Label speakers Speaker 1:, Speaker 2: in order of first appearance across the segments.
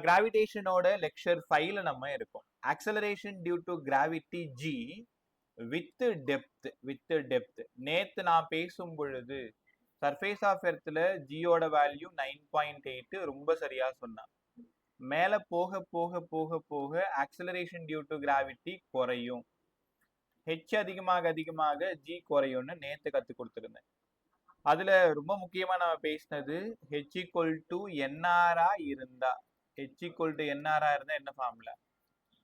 Speaker 1: கிராவிடேஷனோட lecture 5ல நம்ம இருக்கோம். Acceleration due to gravity g with depth நேத்து நான் பேசும் பொழுது சர்ஃபேஸ் ஆஃப் எர்த்ல ஜியோட வேல்யூ 9.8 ரொம்ப சரியா சொன்னான். மேல போக போக போக போக ஆக்சலரேஷன் டியூ டு கிராவிட்டி குறையும். ஹெச் அதிகமாக அதிகமாக ஜி குறையும்னு நேத்து கத்து கொடுத்துருந்தேன். அதுல ரொம்ப முக்கியமா நம்ம பேசினது ஹெச் ஈக்குவல் டு என்ஆரா இருந்தா என்ன formula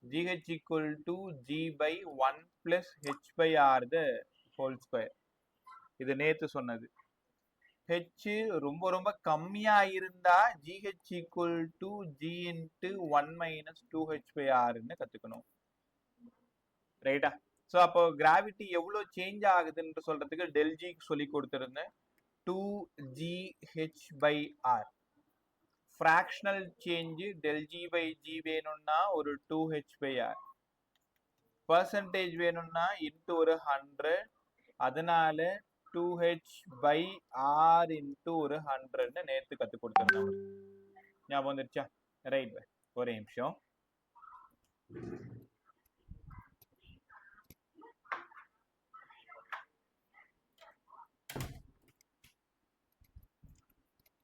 Speaker 1: GH equal to G by 1 plus H by R the whole square. இது நேத்து சொன்னது. H ரொம்ப ரொம்ப கம்மியா இருந்தா GH equal to G into 1 minus 2H by R ன்னு கத்துக்கணும். ரைட்டா? ஸோ அப்போ கிராவிட்டி எவ்வளோ சேஞ்ச் ஆகுதுன்னு சொல்றதுக்கு டெல் ஜி சொல்லி கொடுத்துருந்தேன். 2GH by R. Fractional change del g by g வேணும்னா ஒரு 2H by R. பர்சன்டேஜ் வேணும்னா இன்ட்டு ஒரு 100, அதனால 2H by R இன்ட்டு ஒரு 100ன்னு நேற்று கற்றுக் கொடுத்துருந்தோம். ஞாபகம் வந்துருச்சா? ரைட், ஒரே நிமிஷம்.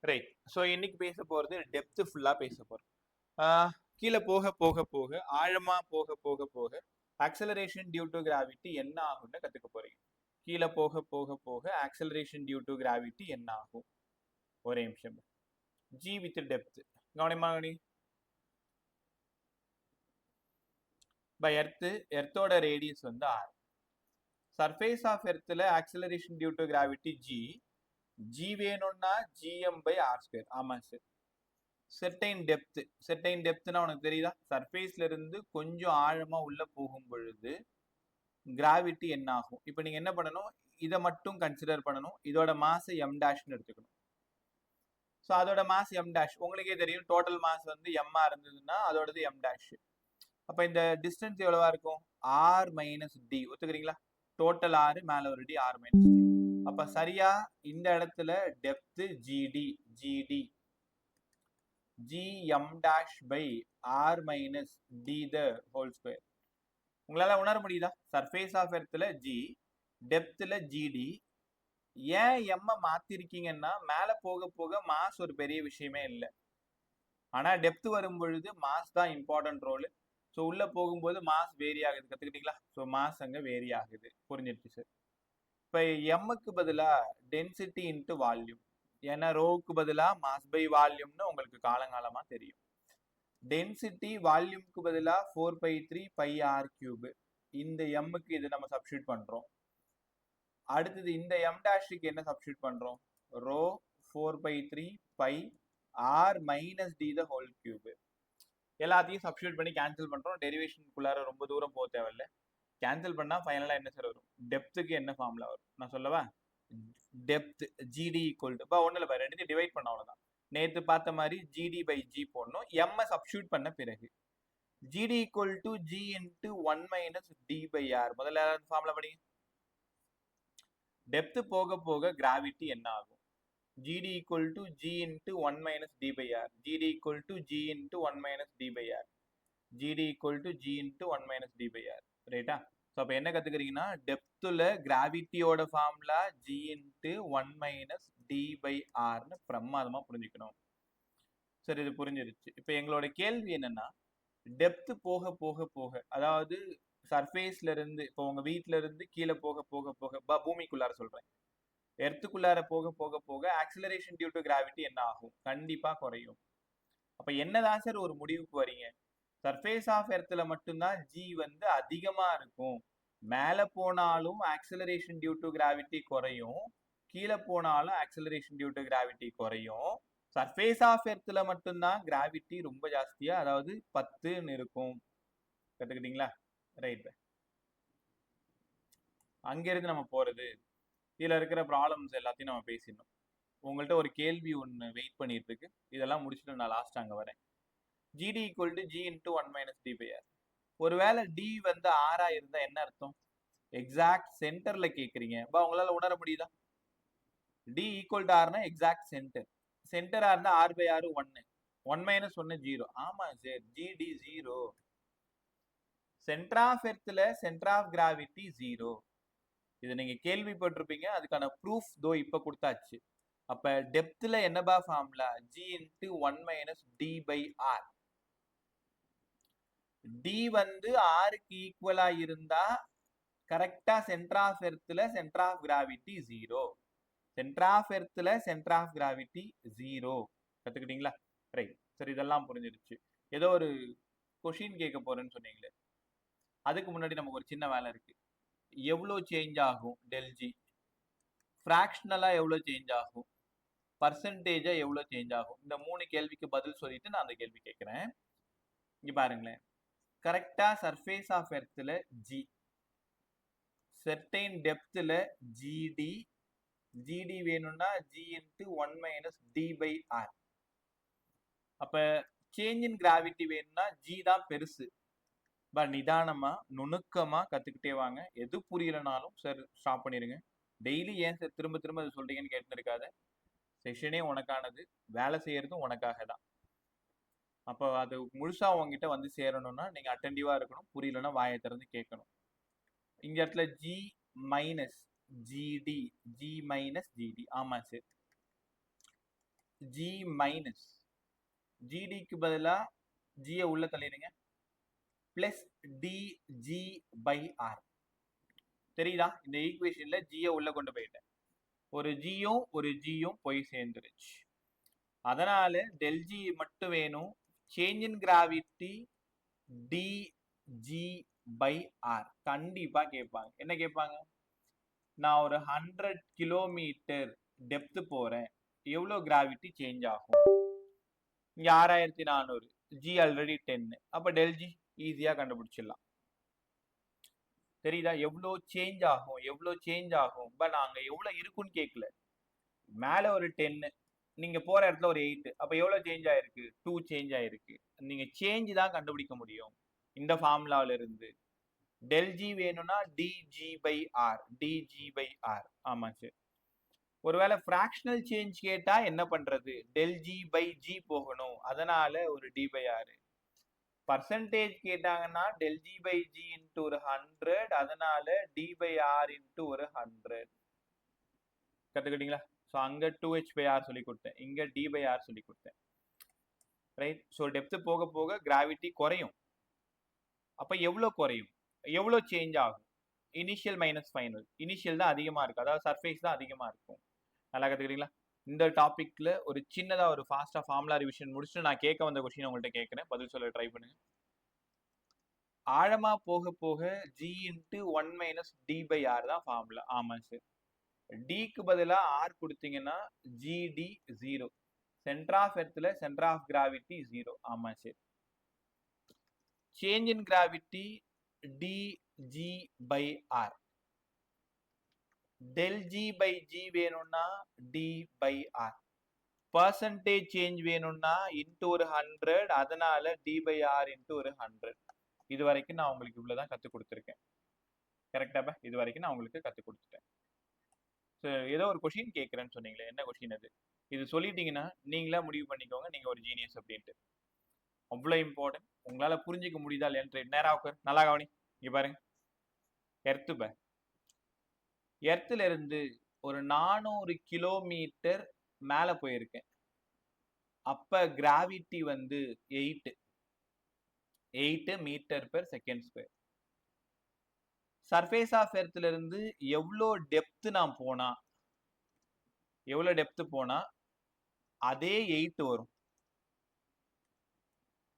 Speaker 1: ரைட், ஸோ இன்னைக்கு பேச போகிறது டெப்த்து ஃபுல்லாக பேச போகிறோம். கீழே போக போக போக ஆழமாக போக போக போக ஆக்சலரேஷன் டியூ டு கிராவிட்டி என்ன ஆகும்னு கற்றுக்க போகிறீங்க. கீழே போக போக போக ஆக்சலரேஷன் டியூ டு கிராவிட்டி என்ன ஆகும்? ஒரே நிமிஷம். ஜி வித் டெப்த் கவனமா கவனி. பை எர்த்தோட ரேடியஸ் வந்து ஆர். சர்ஃபேஸ் ஆஃப் எர்த்தில் acceleration due to gravity g. G வேணும்னா ஜிஎம் பை ஆர் ஸ்கொயர். ஆமாம் சார். செர்டைன் டெப்த்னா உனக்கு தெரியுதா? சர்ஃபேஸ்ல இருந்து கொஞ்சம் ஆழமா உள்ள போகும் பொழுது கிராவிட்டி என்ன ஆகும்? இப்போ நீங்க என்ன பண்ணணும், இதை மட்டும் கன்சிடர் பண்ணணும். இதோட மாஸ் எம் டேஷ்னு எடுத்துக்கணும். ஸோ அதோட மாஸ் எம் டேஷ் உங்களுக்கே தெரியும். டோட்டல் மாஸ் வந்து எம்மா இருந்ததுன்னா அதோடது எம் டேஷ். அப்போ இந்த டிஸ்டன்ஸ் எவ்வளவா இருக்கும்? R minus d. ஒத்துக்கிறீங்களா? டோட்டல் ஆர் மேல ஒரு டி, ஆர் மைனஸ் டி. அப்ப சரியா இந்த இடத்துல depth GD GM dash by R minus d the whole square. உங்களால உணர முடியுதா? சர்ஃபேஸ் ஆஃப் எர்த்ல ஜி, டெப்த்ல ஜிடி. ஏன் எம்ம மாத்திருக்கீங்கன்னா மேல போக போக மாஸ் ஒரு பெரிய விஷயமே இல்லை. ஆனா டெப்த் வரும் பொழுது மாஸ் தான் இம்பார்ட்டன்ட் ரோல். ஸோ உள்ள போகும்போது மாஸ் வேரி ஆகுது. கத்துக்கிட்டீங்களா? ஸோ மாஸ் அங்க வேரி ஆகுது. புரிஞ்சிருச்சு சார். இப்போ எம்முக்கு பதிலாக டென்சிட்டி இன்ட்டு வால்யூம். ஏன்னா ரோவுக்கு பதிலாக மாஸ் பை வால்யூம்னு உங்களுக்கு காலங்காலமாக தெரியும். டென்சிட்டி வால்யூம்க்கு பதிலாக 4/3 பை ஆர் கியூபு. இந்த எம்முக்கு இது நம்ம சப்ஸ்டியூட் பண்ணுறோம். அடுத்தது இந்த எம் டேஷுக்கு என்ன சப்ஸ்டியூட் பண்ணுறோம்? Rho 4/3 by R minus d the whole cube. எல்லாத்தையும் சப்ஸ்டியூட் பண்ணி கேன்சல் பண்ணுறோம். டெரிவேஷனுக்குள்ளார ரொம்ப தூரம் போக தேவையில்லை. கேன்சல் பண்ணா ஃபைனலா என்ன சார் வரும்? டெப்த்துக்கு என்ன ஃபார்முலா வரும் நான் சொல்லவா? டெப்த் ஜிடி ஈக்குவல் டு ஒன்னும் இல்லை, ரெண்டுத்தையும் டிவைட் பண்ண அவ்வளோதான். நேற்று பார்த்த மாதிரி ஜிடி பை ஜி போடணும். எம்ஐ சப்ஸ்டியூட் பண்ண பிறகு gd equal to g into 1 minus d by R. முதல்ல ஃபார்முலா படி. டெப்த் போக போக கிராவிட்டி என்ன ஆகும்? Gd equal to g into 1 minus d by R. Gd equal to g into 1 minus d by R. Gd equal to g into 1 minus d by R. ரைட்டா? So அப்போ என்ன கற்றுக்கிறீங்கன்னா டெப்த்தில் கிராவிட்டியோட formula G into 1 minus d by ஆர்னு பிரமாதமாக புரிஞ்சுக்கணும். சரி, இது புரிஞ்சிருச்சு. இப்போ எங்களோட கேள்வி என்னன்னா, டெப்த்து போக போக போக, அதாவது சர்ஃபேஸ்ல இருந்து இப்போ உங்க வீட்டில இருந்து கீழே போக போக போக பூமிக்குள்ளார சொல்றேன், எர்த்துக்குள்ளார போக போக போக ஆக்சிலரேஷன் டியூ டு கிராவிட்டி என்ன ஆகும்? கண்டிப்பா குறையும். அப்ப என்னதான் சார் ஒரு முடிவுக்கு வரீங்க? சர்ஃபேஸ் ஆஃப் எர்த்ல மட்டும்தான் ஜி வந்து அதிகமா இருக்கும். மேல போனாலும் ஆக்சிலரேஷன் டியூ டு கிராவிட்டி குறையும், கீழே போனாலும் ஆக்சிலரேஷன் டியூ டு கிராவிட்டி குறையும். சர்ஃபேஸ் ஆஃப் எர்த்ல மட்டும்தான் கிராவிட்டி ரொம்ப ஜாஸ்தியா, அதாவது 10ன்னு இருக்கும். கத்துக்கிட்டீங்களா? ரைட். அங்கிருந்து நம்ம போறது, இதுல இருக்கிற ப்ராப்ளம்ஸ் எல்லாத்தையும் நம்ம பேசிடணும். உங்கள்கிட்ட ஒரு கேள்வி ஒன்று வெயிட் பண்ணிட்டு இருக்கு. இதெல்லாம் முடிச்சுட்டு நான் லாஸ்ட் அங்கே வரேன். Gd equal to g into 1 minus d by R. ஒருவேளை டி வந்து ஆரா இருந்தா என்ன அர்த்தம்? எக்ஸாக்ட் சென்டர்ல கேட்குறீங்க. உங்களால உணர முடியுதா? டி ஈக்குவல் டு ஆர்னா எக்ஸாக்ட் சென்டர். சென்டரா இருந்தா ஆர் பை ஆர் 1. 1 minus 1 0. ஆமா சார், GD 0. சென்டர் ஆஃப் எர்த்ல சென்டர் ஆஃப் கிராவிட்டி 0. இது நீங்க கேள்விப்பட்டிருப்பீங்க. அதுக்கான ப்ரூஃப் தோ இப்ப கொடுத்தாச்சு. அப்ப டெப்த்ல என்னபா formula? G into 1 minus D by R. D வந்து Rக்கு ஈக்குவலா இருந்தா கரெக்டா சென்டர் ஆஃப் எர்த்ல centre of gravity 0. Centre of எர்த்ல சென்டர் ஆஃப் கிராவிட்டி 0. கத்துக்கிட்டீங்களா? ரைட். சரி, இதெல்லாம் புரிஞ்சிருச்சு. ஏதோ ஒரு கொஷின் கேட்க போறேன்னு சொன்னீங்களே, அதுக்கு முன்னாடி நமக்கு ஒரு சின்ன வேலை இருக்கு. எவ்வளோ சேஞ்ச் ஆகும் டெல் ஜி? ஃப்ராக்ஷனலா எவ்வளோ சேஞ்ச் ஆகும்? பர்சன்டேஜா எவ்வளோ சேஞ்ச் ஆகும்? இந்த 3 கேள்விக்கு பதில் சொல்லிட்டு நான் அந்த கேள்வி கேட்கிறேன். இங்க பாருங்களேன். கரெக்டா சர்ஃபேஸ் ஆஃப் எர்த்ல ஜி, செர்டைன் டெப்த்ல ஜிடி, ஜிடி வேணும்னா g into 1 minus d by R. அப்ப சேஞ்ச் இன் கிராவிட்டி வேணும்னா ஜி தான் பெருசு. பட் நிதானமா நுணுக்கமா கத்துக்கிட்டே வாங்க. எது புரியலனாலும் சார் ஸ்டாப் பண்ணிருங்க. டெய்லி ஏன் சார் திரும்ப திரும்ப அது சொல்றீங்கன்னு கேட்டு இருக்காத. செஷனே உனக்கானது, வேலை செய்யறதும் உனக்காக தான். அப்போ அது முழுசா உங்ககிட்ட வந்து சேரணும்னா நீங்க அட்டென்டிவா இருக்கணும். புரியலன்னா வாயை திறந்து கேட்கணும். இங்க இடத்துல g minus GD, g minus GD. ஆமா சார், ஜி மைனஸ் ஜிடிக்கு பதிலா ஜியை உள்ள தள்ளிடுங்க. Plus dg by R. தெரியுதா? இந்த ஈக்குவேஷன்ல ஜியை உள்ள கொண்டு போயிட்டேன். ஒரு ஜியும் ஒரு ஜியும் போய் சேர்ந்துருச்சு. அதனால டெல் ஜி மட்டும் வேணும். Change in gravity dg by R கண்டிப்பா கேட்பாங்க. என்ன கேட்பாங்க? நான் ஒரு 100 கிலோமீட்டர் டெப்த் போறேன், எவ்வளவு கிராவிட்டி சேஞ்ச் ஆகும்? இங்க 6400, ஜி ஆல்ரெடி 10. அப்ப டெல் ஜி ஈஸியா கண்டுபிடிச்சிடலாம். தெரியுதா? எவ்வளோ சேஞ்ச் ஆகும், எவ்வளோ சேஞ்ச் ஆகும். பட் நாங்க எவ்வளவு இருக்குன்னு கேட்கல. மேல ஒரு 10, நீங்க போற இடத்துல ஒரு 8. அப்ப எவ்வளவு சேஞ்ச் ஆயிருக்கு? 2 சேஞ்ச் ஆயிருக்கு. நீங்க சேஞ்ச் தான் கண்டுபிடிக்க முடியும் இந்த ஃபார்முலாவில இருந்து. டெல் ஜி வேணும்னா dg by R, dg by R. ஆமா சார். ஒருவேளை ஃப்ராக்ஷனல் சேஞ்ச் கேட்டா என்ன பண்றது? டெல் ஜி பை ஜி போகணும். அதனால ஒரு டி பை ஆர். பர்சன்டேஜ் கேட்டாங்கன்னா del g by g into ஒரு 100, அதனால டி பை ஆர் இன்ட்டு ஒரு 100. கத்துக்கிட்டீங்களா? ஸோ அங்க 2h பை ஆர் சொல்லி கொடுத்தேன், இங்க டி பை ஆர் சொல்லி கொடுத்தேன். ரைட். ஸோ டெப்த் போக போக கிராவிட்டி குறையும். அப்ப எவ்வளோ குறையும்? எவ்வளோ சேஞ்ச் ஆகும்? Initial minus final. இனிஷியல் தான் அதிகமா இருக்கு, அதாவது சர்ஃபேஸ் தான் அதிகமா இருக்கும். நல்லா கத்துக்கிட்டீங்களா? இந்த டாபிக்ல ஒரு சின்னதா ஒரு ஃபாஸ்டா ஃபார்முலா ரிவிஷன் முடிச்சுட்டு நான் கேட்க வந்த கொஸ்டின் உங்கள்கிட்ட கேட்கிறேன், பதில் சொல்ல ட்ரை பண்ணுங்க. ஆழமா போக போக g into 1 minus d by R தான் ஃபார்முலா. ஆமா சார். டிக்கு பதிலா ஆர் கொடுத்தீங்கன்னா ஜிடி 0. சென்டர் ஆஃப் எர்த்ல சென்டர் ஆஃப் கிராவிட்டி 0. ஆமா sir. Change in gravity dg by R. Del g by g வேணும்னா d by R. Percentage change வேணும்னா into ஒரு 100, அதனால டி பை ஆர் இன்ட்டு ஒரு 100. இது வரைக்கும் நான் உங்களுக்கு இவ்வளவுதான் கத்து கொடுத்துருக்கேன். கரெக்டாப்பா? இது வரைக்கும் நான் உங்களுக்கு கத்து கொடுத்துட்டேன். ஏதோ ஒரு கொஷின் கேட்கறேன்னு சொன்னீங்களே, என்ன கொஷின் அது? இது சொல்லிட்டீங்கன்னா நீங்களா முடிவு பண்ணிக்கோங்க, நீங்க ஒரு ஜீனியஸ் அப்படின்ட்டு. அவ்வளவு இம்பார்ட்டன்ட். உங்களால புரிஞ்சுக்க முடியுதா இல்லையா? நேரா உட்கார், நல்லா கவனி. இங்க பாருங்க, எர்த்து எர்த்துல இருந்து ஒரு 400 கிலோமீட்டர் மேல போயிருக்கேன். அப்ப கிராவிட்டி வந்து 8 metre per second square. Surface of எர்த்ல இருந்து எவ்வளோ டெப்த் நான் போனா, எவ்வளவு டெப்த் போனா அதே 8 வரும்.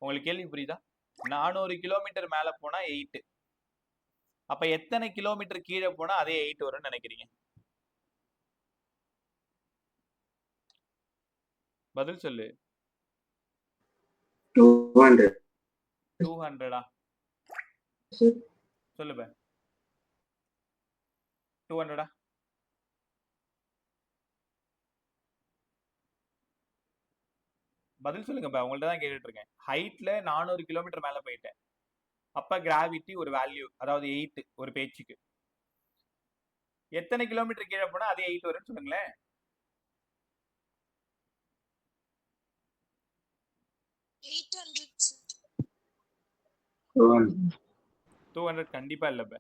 Speaker 1: உங்களுக்கு கேள்வி புரியுதா? 400 கிலோமீட்டர் மேல போனா 8. அப்ப எத்தனை கிலோமீட்டர் கீழே போனா அதே 8 வரும்னு நினைக்கிறீங்க? பதில் சொல்லு.
Speaker 2: 200.
Speaker 1: 200ஆ? சொல்லு பா. 200ஆ? பதில் சொல்லுங்க பா, உங்கள்ட்ட தான் கேட்டுட்டு இருக்கேன். ஹைட்ல 400 கிலோமீட்டர் மேல போயிட்டேன். அப்ப கிராவிட்டி ஒரு வேல்யூ, அதாவது 8 ஒரு பேச்சுக்கு. எத்தனை கிலோமீட்டர் கீழே போனா அதே 8 வரும்னு சொல்லுங்களேன். 200 கண்டிப்பா இல்ல பே.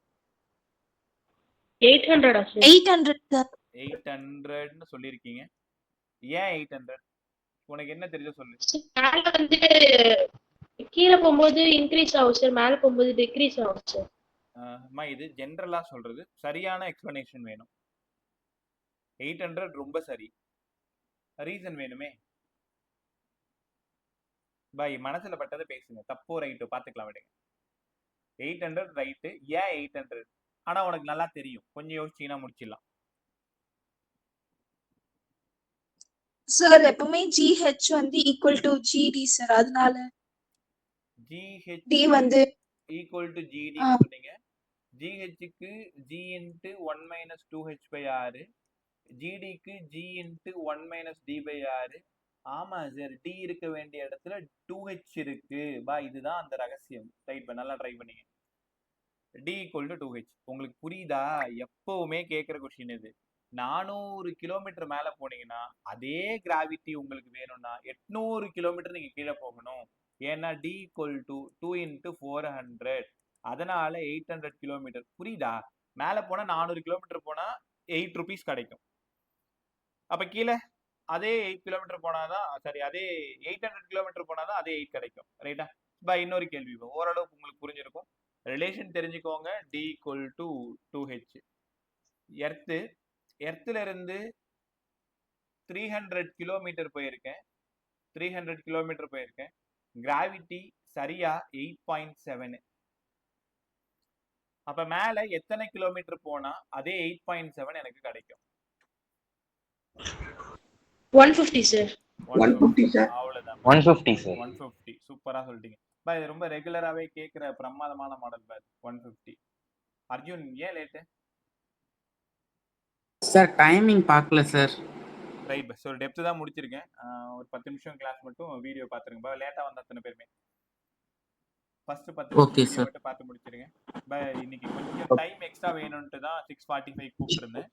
Speaker 2: 800 சார்?
Speaker 3: 800 சார்.
Speaker 1: 800ன்னு சொல்லியிருக்கீங்க. ஏன் 800? உனக்கு என்ன தெரியுதோ சொல்லு.
Speaker 2: மேல வந்து கீழே போகும்போது இன்க்ரீஸ் ஆகும் சார், மேல போகும்போது டிக்ரீஸ் ஆகும் சார்.
Speaker 1: அம்மா இது ஜென்ரலா சொல்றது. சரியான எக்ஸ்பிளனேஷன் வேணும். 800 ரொம்ப சரி. ரீசன் வேணுமே. பாய் மனசுல பட்டதை பேசுங்க. தப்போ ரைட்டோ பாத்துக்கலாம் விடுங்க. 800 ரைட்டு. ஏன் 800? ஆனா உனக்கு நல்லா தெரியும். கொஞ்சம் யோசிச்சீங்கன்னா முடிச்சிடலாம்.
Speaker 3: சார் எப்பவுமே GH வந்து ஈக்குவல் டு GD சார், அதனால
Speaker 1: GH
Speaker 3: D வந்து
Speaker 1: ஈக்குவல் டு GD சொன்னீங்க. GHக்கு G into 1 minus 2H by R, GDக்கு G into 1 minus D by R. ஆமா சார், D இருக்க வேண்டிய இடத்துல 2H இருக்கு. பா இதுதான் அந்த ரகசியம். ரைட் பா, நல்லா ட்ரை பண்ணீங்க. D equal to 2H. உங்களுக்கு புரியுதா? எப்பவுமே கேட்குற கொஸ்டின் இது. 400 கிலோமீட்டர் மேல போனீங்கன்னா அதே கிராவிட்டி உங்களுக்கு வேணும்னா 800 கிலோமீட்டர் நீங்க கீழே போகணும். ஏன்னா D equal to 2 into 400. அதனால 800 கிலோமீட்டர். புரியுதா? மேல போனா 400 கிலோமீட்டர் போனா 8 rupees கிடைக்கும். அப்ப கீழே அதே 8 கிலோமீட்டர் போனாதான், சாரி, அதே 800 கிலோமீட்டர் போனாதான் அதே 8 கிடைக்கும். ரைட்டா? பா இன்னொரு கேள்வி, ஓரளவுக்கு உங்களுக்கு புரிஞ்சிருக்கும். ரிலேஷன் தெரிஞ்சுக்கோங்க. D equal to 2H. எர்த்துல இருந்து 300 கிலோமீட்டர் போயிருக்கேன். 300 கிலோமீட்டர் போயிருக்கேன். கிராவிட்டி சரியா 8.7. அப்ப மேல எத்தனை கிலோமீட்டர் போனா அதே 8.7 எனக்கு கிடைக்கும்?
Speaker 2: 150 சார்.
Speaker 4: 150 சார்.
Speaker 1: அவ்வளவுதான்.
Speaker 5: 150 சார்.
Speaker 1: 150. சூப்பரா சொல்லிட்டீங்க. பா இது ரொம்ப ரெகுலராகவே கேட்குற பிரமாதமான மாடல் பா. 150. அர்ஜுன் ஏன் லேட்டு?
Speaker 6: சார் டைமிங் பார்க்கல சார்.
Speaker 1: ரைட் பா. ஸோ டெப்த்து தான் முடிச்சிருக்கேன். ஒரு 10 நிமிஷம் கிளாஸ் மட்டும் வீடியோ பார்த்துருங்க பா. லேட்டாக வந்த அத்தனை பேருமே ஃபர்ஸ்ட் 10 நிமிஷம் வீடியோ மட்டும் பார்த்து முடிச்சிருங்க பா. இன்னைக்கு கொஞ்சம் டைம் எக்ஸ்ட்ரா வேணும்ட்டு தான் 6:45 கூப்பிட்டுருந்தேன்.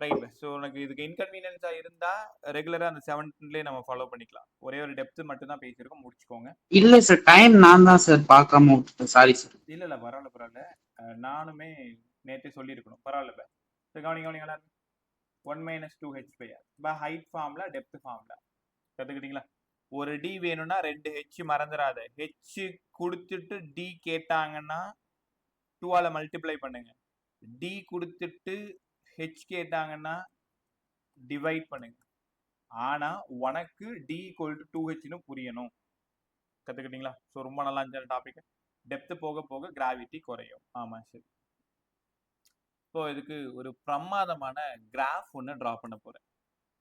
Speaker 1: ரைட் பா. ஸோ உனக்கு இதுக்கு இன்கன்வீனியன்ஸா இருந்தா ரெகுலரா அந்த 7லேயே நம்ம ஃபாலோ பண்ணிக்கலாம். ஒரே ஒரு டெப்த் மட்டும் தான் பேசியிருக்கோம், முடிச்சுக்கோங்க.
Speaker 6: இல்ல சார், டைம் நான் தான் சார் பார்க்காம விட்டுட்டேன். Sorry sir.
Speaker 1: இல்ல பரவாயில்ல. நானுமே நேற்றே சொல்லியிருக்கணும். பரவாயில்ல பா. கவனிங்க 1 minus 2H by R. பா ஹைட் ஃபார்ம்ல டெப்த் ஃபார்ம்ல கத்துக்கிட்டீங்களா? ஒரு D வேணும்னா 2 H மறந்துடாத. H கொடுத்துட்டு D கேட்டாங்கன்னா 2ஆல மல்டிப்ளை பண்ணுங்க. D கொடுத்துட்டு H கேட்டாங்கன்னா டிவைட் பண்ணுங்க. ஆனா உனக்கு D equal to 2Hன்னு புரியணும். கத்துக்கிட்டீங்களா? ஸோ ரொம்ப நல்லா இருந்துச்சு டாபிக். டெப்த் போக போக கிராவிட்டி குறையும். ஆமா சரி. ஸோ இதுக்கு ஒரு பிரமாதமான கிராஃப் ஒன்று ட்ரா பண்ண போறேன்.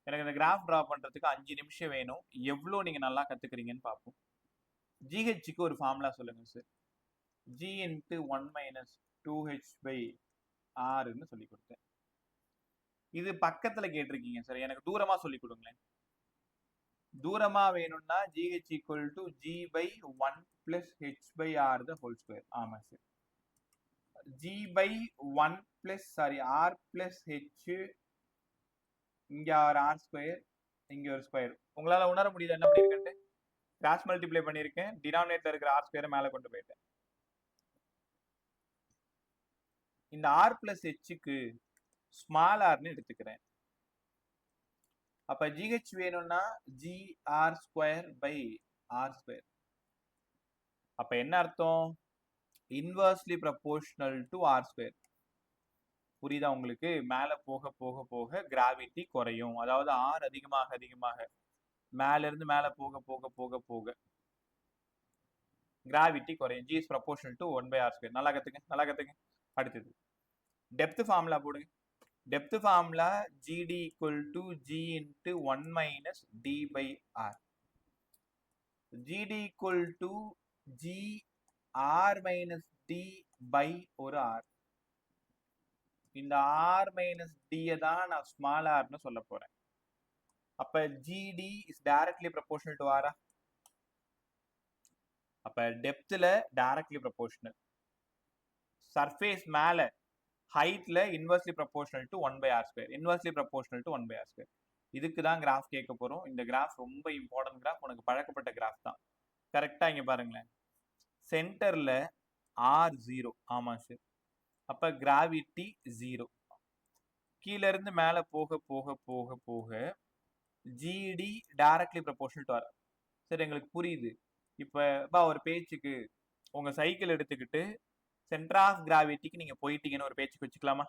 Speaker 1: எனக்கு இந்த கிராஃப் ட்ரா பண்றதுக்கு 5 நிமிஷம் வேணும். எவ்வளோ நீங்க நல்லா கத்துக்கிறீங்கன்னு பார்ப்போம். GHக்கு ஒரு ஃபார்முலா சொல்லுங்க sir. G into 1 minus 2H by Rன்னு சொல்லி கொடுத்தேன். இது பக்கத்துல கேட்டிருக்கீங்க சார், எனக்கு தூரமா சொல்லி கொடுங்களேன். தூரமா வேணும்னா GH equal to G by 1 plus H by R the whole square. ஆமா sir. G by 1 plus R plus H, இங்க ஒரு R ஸ்கொயர், இங்க ஒரு ஸ்கொயர். உங்களால உணர முடியுது என்ன பண்ணிருக்கேன்? கிராஸ் மல்டிப்ளை பண்ணிருக்கேன். டினாமினேட்டர் இருக்கிற R ஸ்கொயரை மேல கொண்டு போயிட்டேன். இந்த R plus Hக்கு ஸ்மால் ஆர்னு எடுத்துக்கிறேன். அப்ப GH வேணும்னா GR square by R square. அப்ப என்ன அர்த்தம்? Inversely proportional to R square. புரியுதா உங்களுக்கு? மேல போக போக போக கிராவிட்டி குறையும். அதாவது R அதிகமாக மேல இருந்து மேல போக போக போக போக கிராவிட்டி குறையும். G is proportional to 1 by R square. நல்லா கத்துங்க. அடுத்தது டெப்த் ஃபார்முலா போடுங்க. Depth formula GD equal to G into 1 minus D by R. GD equal to G R minus D by ஒரு R. இந்த R minus D தான் நான் small ஆர்னு சொல்ல போறேன். அப்ப GD is directly proportional to R. அப்ப டெப்த்ல directly proportional. Surface மேல ஹைட்ல inversely proportional to 1 by R square. Inversely proportional to 1 by R square. இதுக்கு தான் கிராஃப் கேட்க போறோம். இந்த கிராஃப் ரொம்ப இம்பார்ட்டன்ட் கிராஃப். உனக்கு பழக்கப்பட்ட கிராஃப் தான். கரெக்டா இங்க பாருங்களேன், சென்டர்ல ஆர் 0. ஆமா சார். அப்ப கிராவிட்டி 0. கீழ இருந்து மேல போக போக போக போக gd directly proportional to R. சரி, எங்களுக்கு புரியுது. இப்ப ஒரு பேச்சுக்கு உங்க சைக்கிள் எடுத்துக்கிட்டு சென்டர் ஆஃப் கிராவிட்டிக்கு நீங்க போயிட்டீங்கன்னு ஒரு பேச்சுக்கு வச்சுக்கலாமா?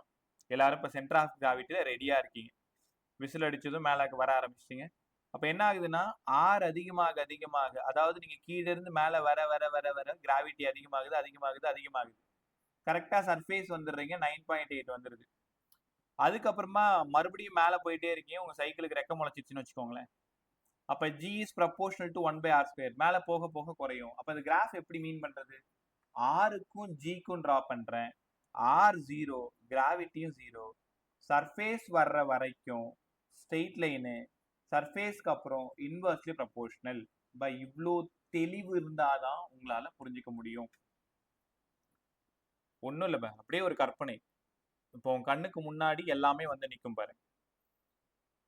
Speaker 1: எல்லாரும் இப்ப சென்டர் ஆஃப் கிராவிட்டில ரெடியா இருக்கீங்க. விசில் அடிச்சதும் மேல வர ஆரம்பிச்சிட்டீங்க. அப்ப என்ன ஆகுதுன்னா ஆர் அதிகமாக அதிகமாக, அதாவது நீங்க கீழ இருந்து மேல வர வர வர வர கிராவிட்டி அதிகமாகுது அதிகமாகுது அதிகமாகுது. கரெக்டா சர்ஃபேஸ் வந்துடுறீங்க, 9.8 வந்துருது. அதுக்கப்புறமா மறுபடியும் மேல போயிட்டே இருக்கீங்க, உங்க சைக்கிளுக்கு ரெக்க முளைச்சிச்சுன்னு வச்சுக்கோங்களேன். அப்ப G is proportional to 1/r². மேல போக போக குறையும். அப்ப இந்த கிராஃப் எப்படி மீன் பண்றது? ஆருக்கும் ஜிக்கும் டிரா பண்றேன். ஆர் 0, கிராவிட்டியும் 0. சர்ஃபேஸ் வர்ற வரைக்கும் ஸ்ட்ரெயிட் லைனு, சர்ஃபேஸ்க்கு அப்புறம் இன்வெர்ஸ்லி ப்ரொபோர்ஷனல். இவ்வளோ தெளிவு இருந்தாதான் உங்களால புரிஞ்சுக்க முடியும். ஒன்றும் இல்லை அப்படியே ஒரு கற்பனை. இப்போ உன் கண்ணுக்கு முன்னாடி எல்லாமே வந்து நிற்கும் பாருங்க.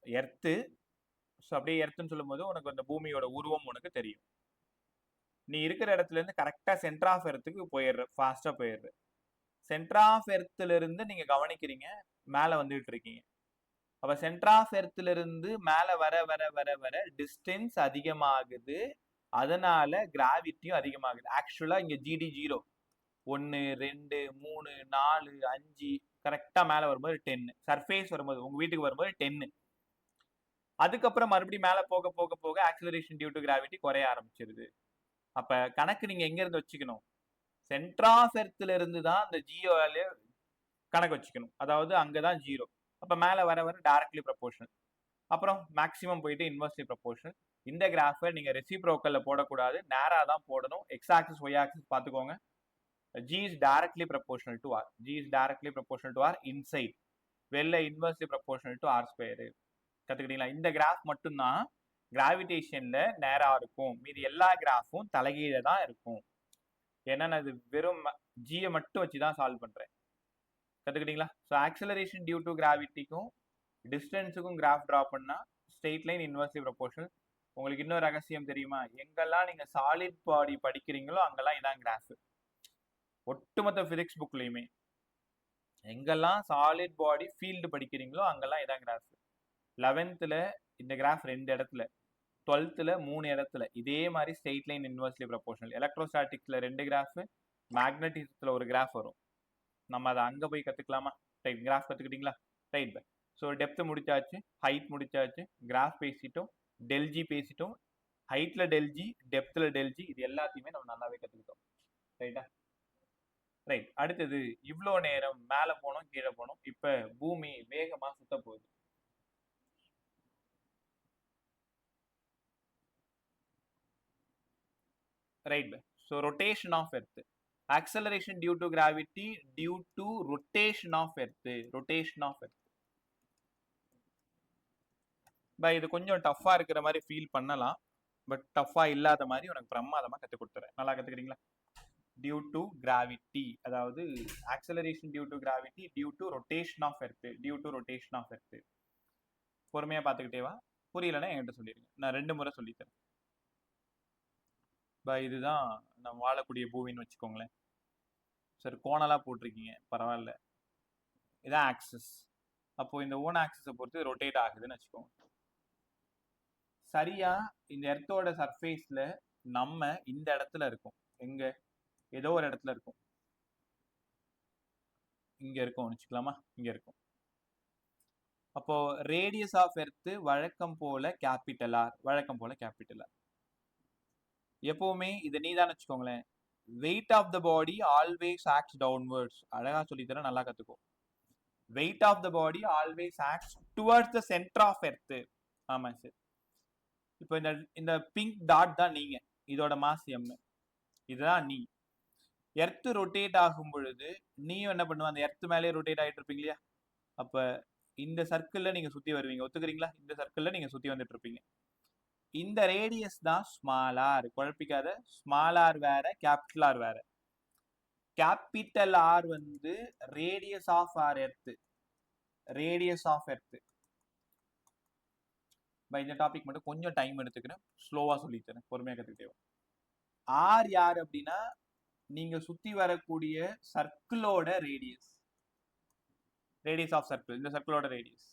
Speaker 1: எர்த்து, ஸோ அப்படியே எர்த்துன்னு சொல்லும்போது உனக்கு அந்த பூமியோட உருவம் உனக்கு தெரியும். நீ இருக்கிற இடத்துல இருந்து கரெக்டாக சென்டர் ஆஃப் எர்த்துக்கு போயிடுற, ஃபாஸ்ட்டாக போயிடுற. சென்டர் ஆஃப் எர்த்துல இருந்து நீங்க கவனிக்கிறீங்க, மேலே வந்துட்டு இருக்கீங்க. அப்ப சென்டர் ஆஃப் எர்த்துல இருந்து மேலே வர வர வர வர டிஸ்டன்ஸ் அதிகமாகுது, அதனால கிராவிட்டியும் அதிகமாகுது. ஆக்சுவலா இங்க ஜிடி 0, 1 2 3 4 5 கரெக்டா மேல வரும்போது 10, சர்ஃபேஸ் வரும்போது உங்க வீட்டுக்கு வரும்போது 10. அதுக்கப்புறம் மறுபடியும் மேல போக போக போக ஆக்சிலரேஷன் டியூ டு கிராவிட்டி குறைய ஆரம்பிச்சிருது. அப்ப கணக்கு நீங்க எங்க இருந்து வச்சுக்கணும்? சென்டர் ஆஃப் எர்த்ல இருந்து தான் அந்த ஜியோல கணக்கு வச்சுக்கணும். அதாவது அங்கதான் 0. அப்ப மேல வர வர டைரக்ட்லி ப்ரொபோர்ஷனல், அப்புறம் மேக்ஸிமம் போயிட்டு இன்வெர்ஸ்லி ப்ரொபோர்ஷனல். இந்த கிராஃபை நீங்க ரெசிப்ரோக்கல்ல போடக்கூடாது, நேரா தான் போடணும். எக்ஸ் ஆக்சிஸ் ஒய் ஆக்சிஸ் பார்த்துக்கோங்க. G is directly proportional to R. G is directly proportional to R inside. வெளில inversely proportional to R square. கத்துக்கிட்டீங்களா? இந்த கிராஃப் மட்டும்தான் கிராவிடேஷன்ல நேரா இருக்கும். மீதி எல்லா கிராஃபும் தலைகீழ தான் இருக்கும். ஏன்னா நான் இது வெறும் ஜியை மட்டும் வச்சு தான் சால்வ் பண்றேன். கத்துக்கிட்டீங்களா? ஸோ ஆக்சலரேஷன் டியூ டு கிராவிட்டிக்கும் டிஸ்டன்ஸுக்கும் கிராஃப் ட்ரா பண்ணா ஸ்ட்ரெயிட் லைன் இன்வெர்ஸ்லி ப்ரொபோர்ஷனல். உங்களுக்கு இன்னொரு ரகசியம் தெரியுமா? எங்கெல்லாம் நீங்க சாலிட் பாடி படிக்கிறீங்களோ அங்கெல்லாம் இதான் கிராஃப். ஒட்டுமொத்த பிசிக்ஸ் புக்லையுமே எங்கெல்லாம் சாலிட் பாடி ஃபீல்டு படிக்கிறீங்களோ அங்கெல்லாம் இதான் கிராஃப். 11th இந்த கிராஃப் 2 இடத்துல, 12th 3 இடத்துல இதே மாதிரி ஸ்ட்ரெயிட் லைன் இன்வெர்ஸ்லி ப்ரொபோர்ஷனல். எலக்ட்ரோஸ்டாட்டிக்ஸ்ல 2 கிராஃப், மேக்னட்டிசத்துல ஒரு கிராஃப் வரும். நம்ம அதை அங்கே போய் கற்றுக்கலாமா? ரைட், கிராஃப் கற்றுக்கிட்டீங்களா? ரைட். ஸோ டெப்த் முடிச்சாச்சு, ஹைட் முடிச்சாச்சு, கிராஃப் பேசிட்டோம், டெல்ஜி பேசிட்டோம். ஹைட்டில் டெல்ஜி, டெப்த்தில் டெல்ஜி, இது எல்லாத்தையுமே நம்ம நல்லாவே கற்றுக்கிட்டோம். ரைட்டா? ரைட். அடுத்தது இவ்வளோ நேரம் மேலே போனோம் கீழே போனோம், இப்போ பூமி வேகமாக சுத்த போகுது. Right. So rotation of Earth, acceleration due to gravity due to rotation of earth. rotation of earth. இது கொஞ்சம் டஃப்பா இருக்கிற மாதிரி ஃபீல் பண்ணலாம், பட் டஃப்பா இல்லாத மாதிரி உனக்கு பிரமாதமா கத்து கொடுத்துறேன். நல்லா கத்துக்கிறீங்களா? டியூ டு கிராவிட்டி, அதாவது acceleration due to gravity due to rotation of Earth, due to rotation of Earth. பொறுமையா பார்த்துக்கிட்டே வா, புரியலன்னா என்கிட்ட சொல்லிடுங்க, நான் 2 முறை சொல்லித்தரேன். இதுதான் நம்ம வாழக்கூடிய பூமின்னு வச்சுக்கோங்களேன். சரி, கோணலா போட்டிருக்கீங்க, பரவாயில்ல, இதான் ஆக்சிஸ். அப்போ இந்த ஓன் ஆக்சிஸை பொறுத்து ரொட்டேட் ஆகுதுன்னு வச்சுக்கோங்க. சரியா இந்த எர்த்தோட சர்ஃபேஸ்ல நம்ம இந்த இடத்துல இருக்கும். எங்க? ஏதோ ஒரு இடத்துல இருக்கும். இங்க இருக்கும் வச்சுக்கலாமா? இங்க இருக்கும். அப்போ ரேடியஸ் ஆஃப் எர்த் வழக்கம் போல கேபிட்டல் ஆர், வழக்கம் போல கேபிட்டல் ஆர். எப்பவுமே இதை நீதான் வச்சுக்கோங்களேன். Weight of the body always acts downwards. அழகா சொல்லித்தரேன், நல்லா கத்துக்கோ. Weight of the body always acts towards the centre of earth. ஆமா சார். இப்போ இந்த பிங்க் டாட் தான் நீங்க, இதோட மாஸ் எம், இதுதான் நீ. எர்த் ரொட்டேட் ஆகும் பொழுது நீயும் என்ன பண்ணுவ? அந்த எர்த் மேலேயே ரொட்டேட் ஆகிட்டு இருப்பீங்க இல்லையா? அப்ப இந்த சர்க்கிள்ல நீங்க சுத்தி வருவீங்க, ஒத்துக்கிறீங்களா? இந்த சர்க்கிள்ல நீங்க சுத்தி வந்துட்டு இருப்பீங்க. இந்த ரேடியஸ் தான் ஸ்மால் ஆர். குழப்பிக்காத, ஸ்மால் ஆர் வேற, கேபிட்டல் ஆர் வேற. கேபிட்டல் ஆர் வந்து radius of R Earth, radius of Earth. இந்த டாபிக் மட்டும் கொஞ்சம் டைம் எடுத்துக்கிறேன், ஸ்லோவா சொல்லித்தரேன், பொறுமையா கத்துக்கிட்டே. ஆர் யார் அப்படின்னா நீங்க சுத்தி வரக்கூடிய சர்க்கிளோட ரேடியஸ் ஆஃப் சர்க்கிள், இந்த சர்க்கிளோட ரேடியஸ்.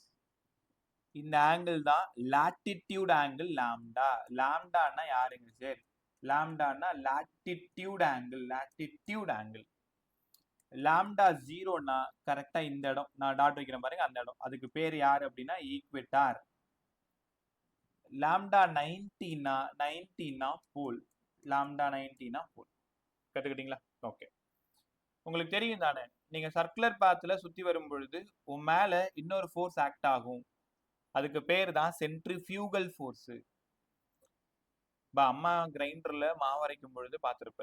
Speaker 1: இந்த ஆங்கிள் தான் லாட்டிடியூட் ஆங்கிள் லாம்டா. லாம்டான்னா யாருங்க சார்? லாம்டான்னா லாட்டிடியூட் ஆங்கிள். லாம்டா 0னா கரெக்டா இந்த இடம், நான் டாட் வைக்கிறேன் பாருங்க, அந்த இடம். அதுக்கு பேர் யார் அப்படின்னா ஈக்வெட்டார். லாம்டா 90னா போல். லாம்டா 90னா போல். கத்துக்கிட்டீங்களா? ஓகே. உங்களுக்கு தெரியும் தானே, நீங்க சர்க்குலர் பாத்துல சுத்தி வரும் பொழுது உன் மேல இன்னொரு ஃபோர்ஸ் ஆக்ட் ஆகும். அதுக்கு பேர் தான் சென்ட்ரிஃபியூகல் ஃபோர்ஸ். அம்மா கிரைண்டர்ல மாவு அரைக்கும் பொழுது பார்த்திருப்ப,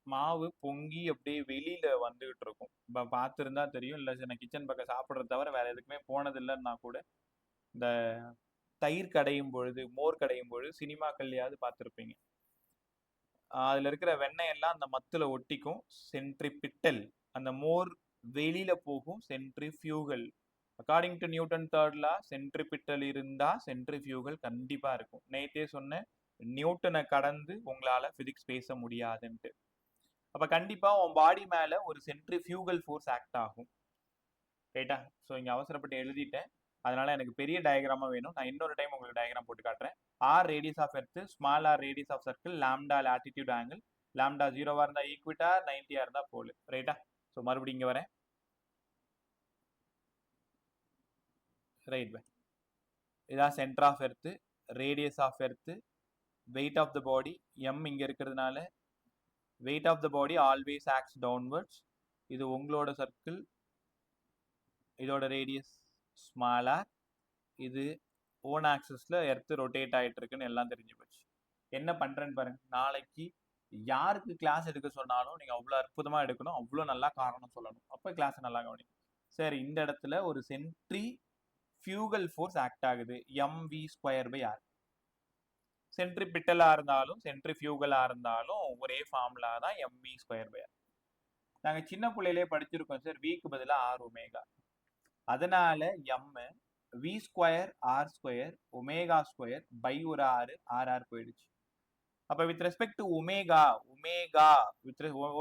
Speaker 1: மாவு பொங்கி அப்படியே வெளியில வந்துகிட்டு இருக்கும். பார்த்துருந்தா தெரியும். இல்லை நான் கிச்சன் பக்கம் சாப்பிட்றத தவிர வேற எதுக்குமே போனது இல்லைன்னா கூட இந்த தயிர் கடையும் பொழுது, மோர் கடையும் பொழுது சினிமாக்கள்லையாவது பார்த்துருப்பீங்க. அதுல இருக்கிற வெண்ணெய் எல்லாம் அந்த மத்துல ஒட்டிக்கும். சென்ட்ரிபிட்டல். அந்த மோர் வெளியில போகும். Centrifugal. According to Newton third law, centripetal இருந்தா சென்ட்ரிஃபியூகல் கண்டிப்பா இருக்கும். நேத்தே சொன்ன நியூட்டனை கடந்து உங்களால பிசிக்ஸ் பேச முடியாதுன்ட்டு. அப்ப கண்டிப்பா உன் பாடி மேல ஒரு சென்ட்ரிஃபியூகல் ஃபோர்ஸ் ஆக்ட் ஆகும். ரைட்டா? ஸோ இங்க அவசரப்பட்டு எழுதிட்டேன், அதனால எனக்கு பெரிய டயக்ராமா வேணும். நான் இன்னொரு டைம் உங்களுக்கு டயக்ராம் போட்டு காட்டுறேன். R radius of earth, small r radius of circle, lambda latitude angle, lambda 0வா இருந்தா ஈக்விட்டார், 90ஆ இருந்தா போல். ரைட்டா? ஸோ மறுபடியும் இங்க வரேன். Right by. இதான் centre of earth, radius of earth, weight of the body m இங்க இருக்கிறதுனால weight of the body always acts downwards. இது உங்களோட சர்க்கிள், இதோட ரேடியஸ் ஸ்மாலர். இது ஓன் ஆக்சிஸ்ல எர்த் ரொட்டேட் ஆயிட்டு இருக்குன்னு எல்லாம் தெரிஞ்சு போச்சு. என்ன பண்றேன்னு பாருங்க. நாளைக்கு யாருக்கு கிளாஸ் எடுக்க சொன்னாலும் நீங்க அவ்வளோ அற்புதமா எடுக்கணும், அவ்வளோ நல்லா காரணம் சொல்லணும். அப்போ கிளாஸ் நல்லா கவனிக்கும். சரி, இந்த இடத்துல ஒரு சென்ட்ரிஃபியூகல் ஃபோர்ஸ் ஆக்ட் ஆகுது. mv²/r. சென்ட்ரிபிட்டலா இருந்தாலும் சென்ட்ரிஃபியூகலா இருந்தாலும் ஒரே ஃபார்முலா தான் mv²/r. நாங்க சின்ன பிள்ளையிலே படிச்சிருக்கோம் சார், விக்கு பதிலா ஆர் ஒமேகா. அதனால எம் v²r² ஒமேகா² பை ஒரு ஆர் போயிடுச்சு. அப்ப வித் ரெஸ்பெக்ட் டு ஒமேகா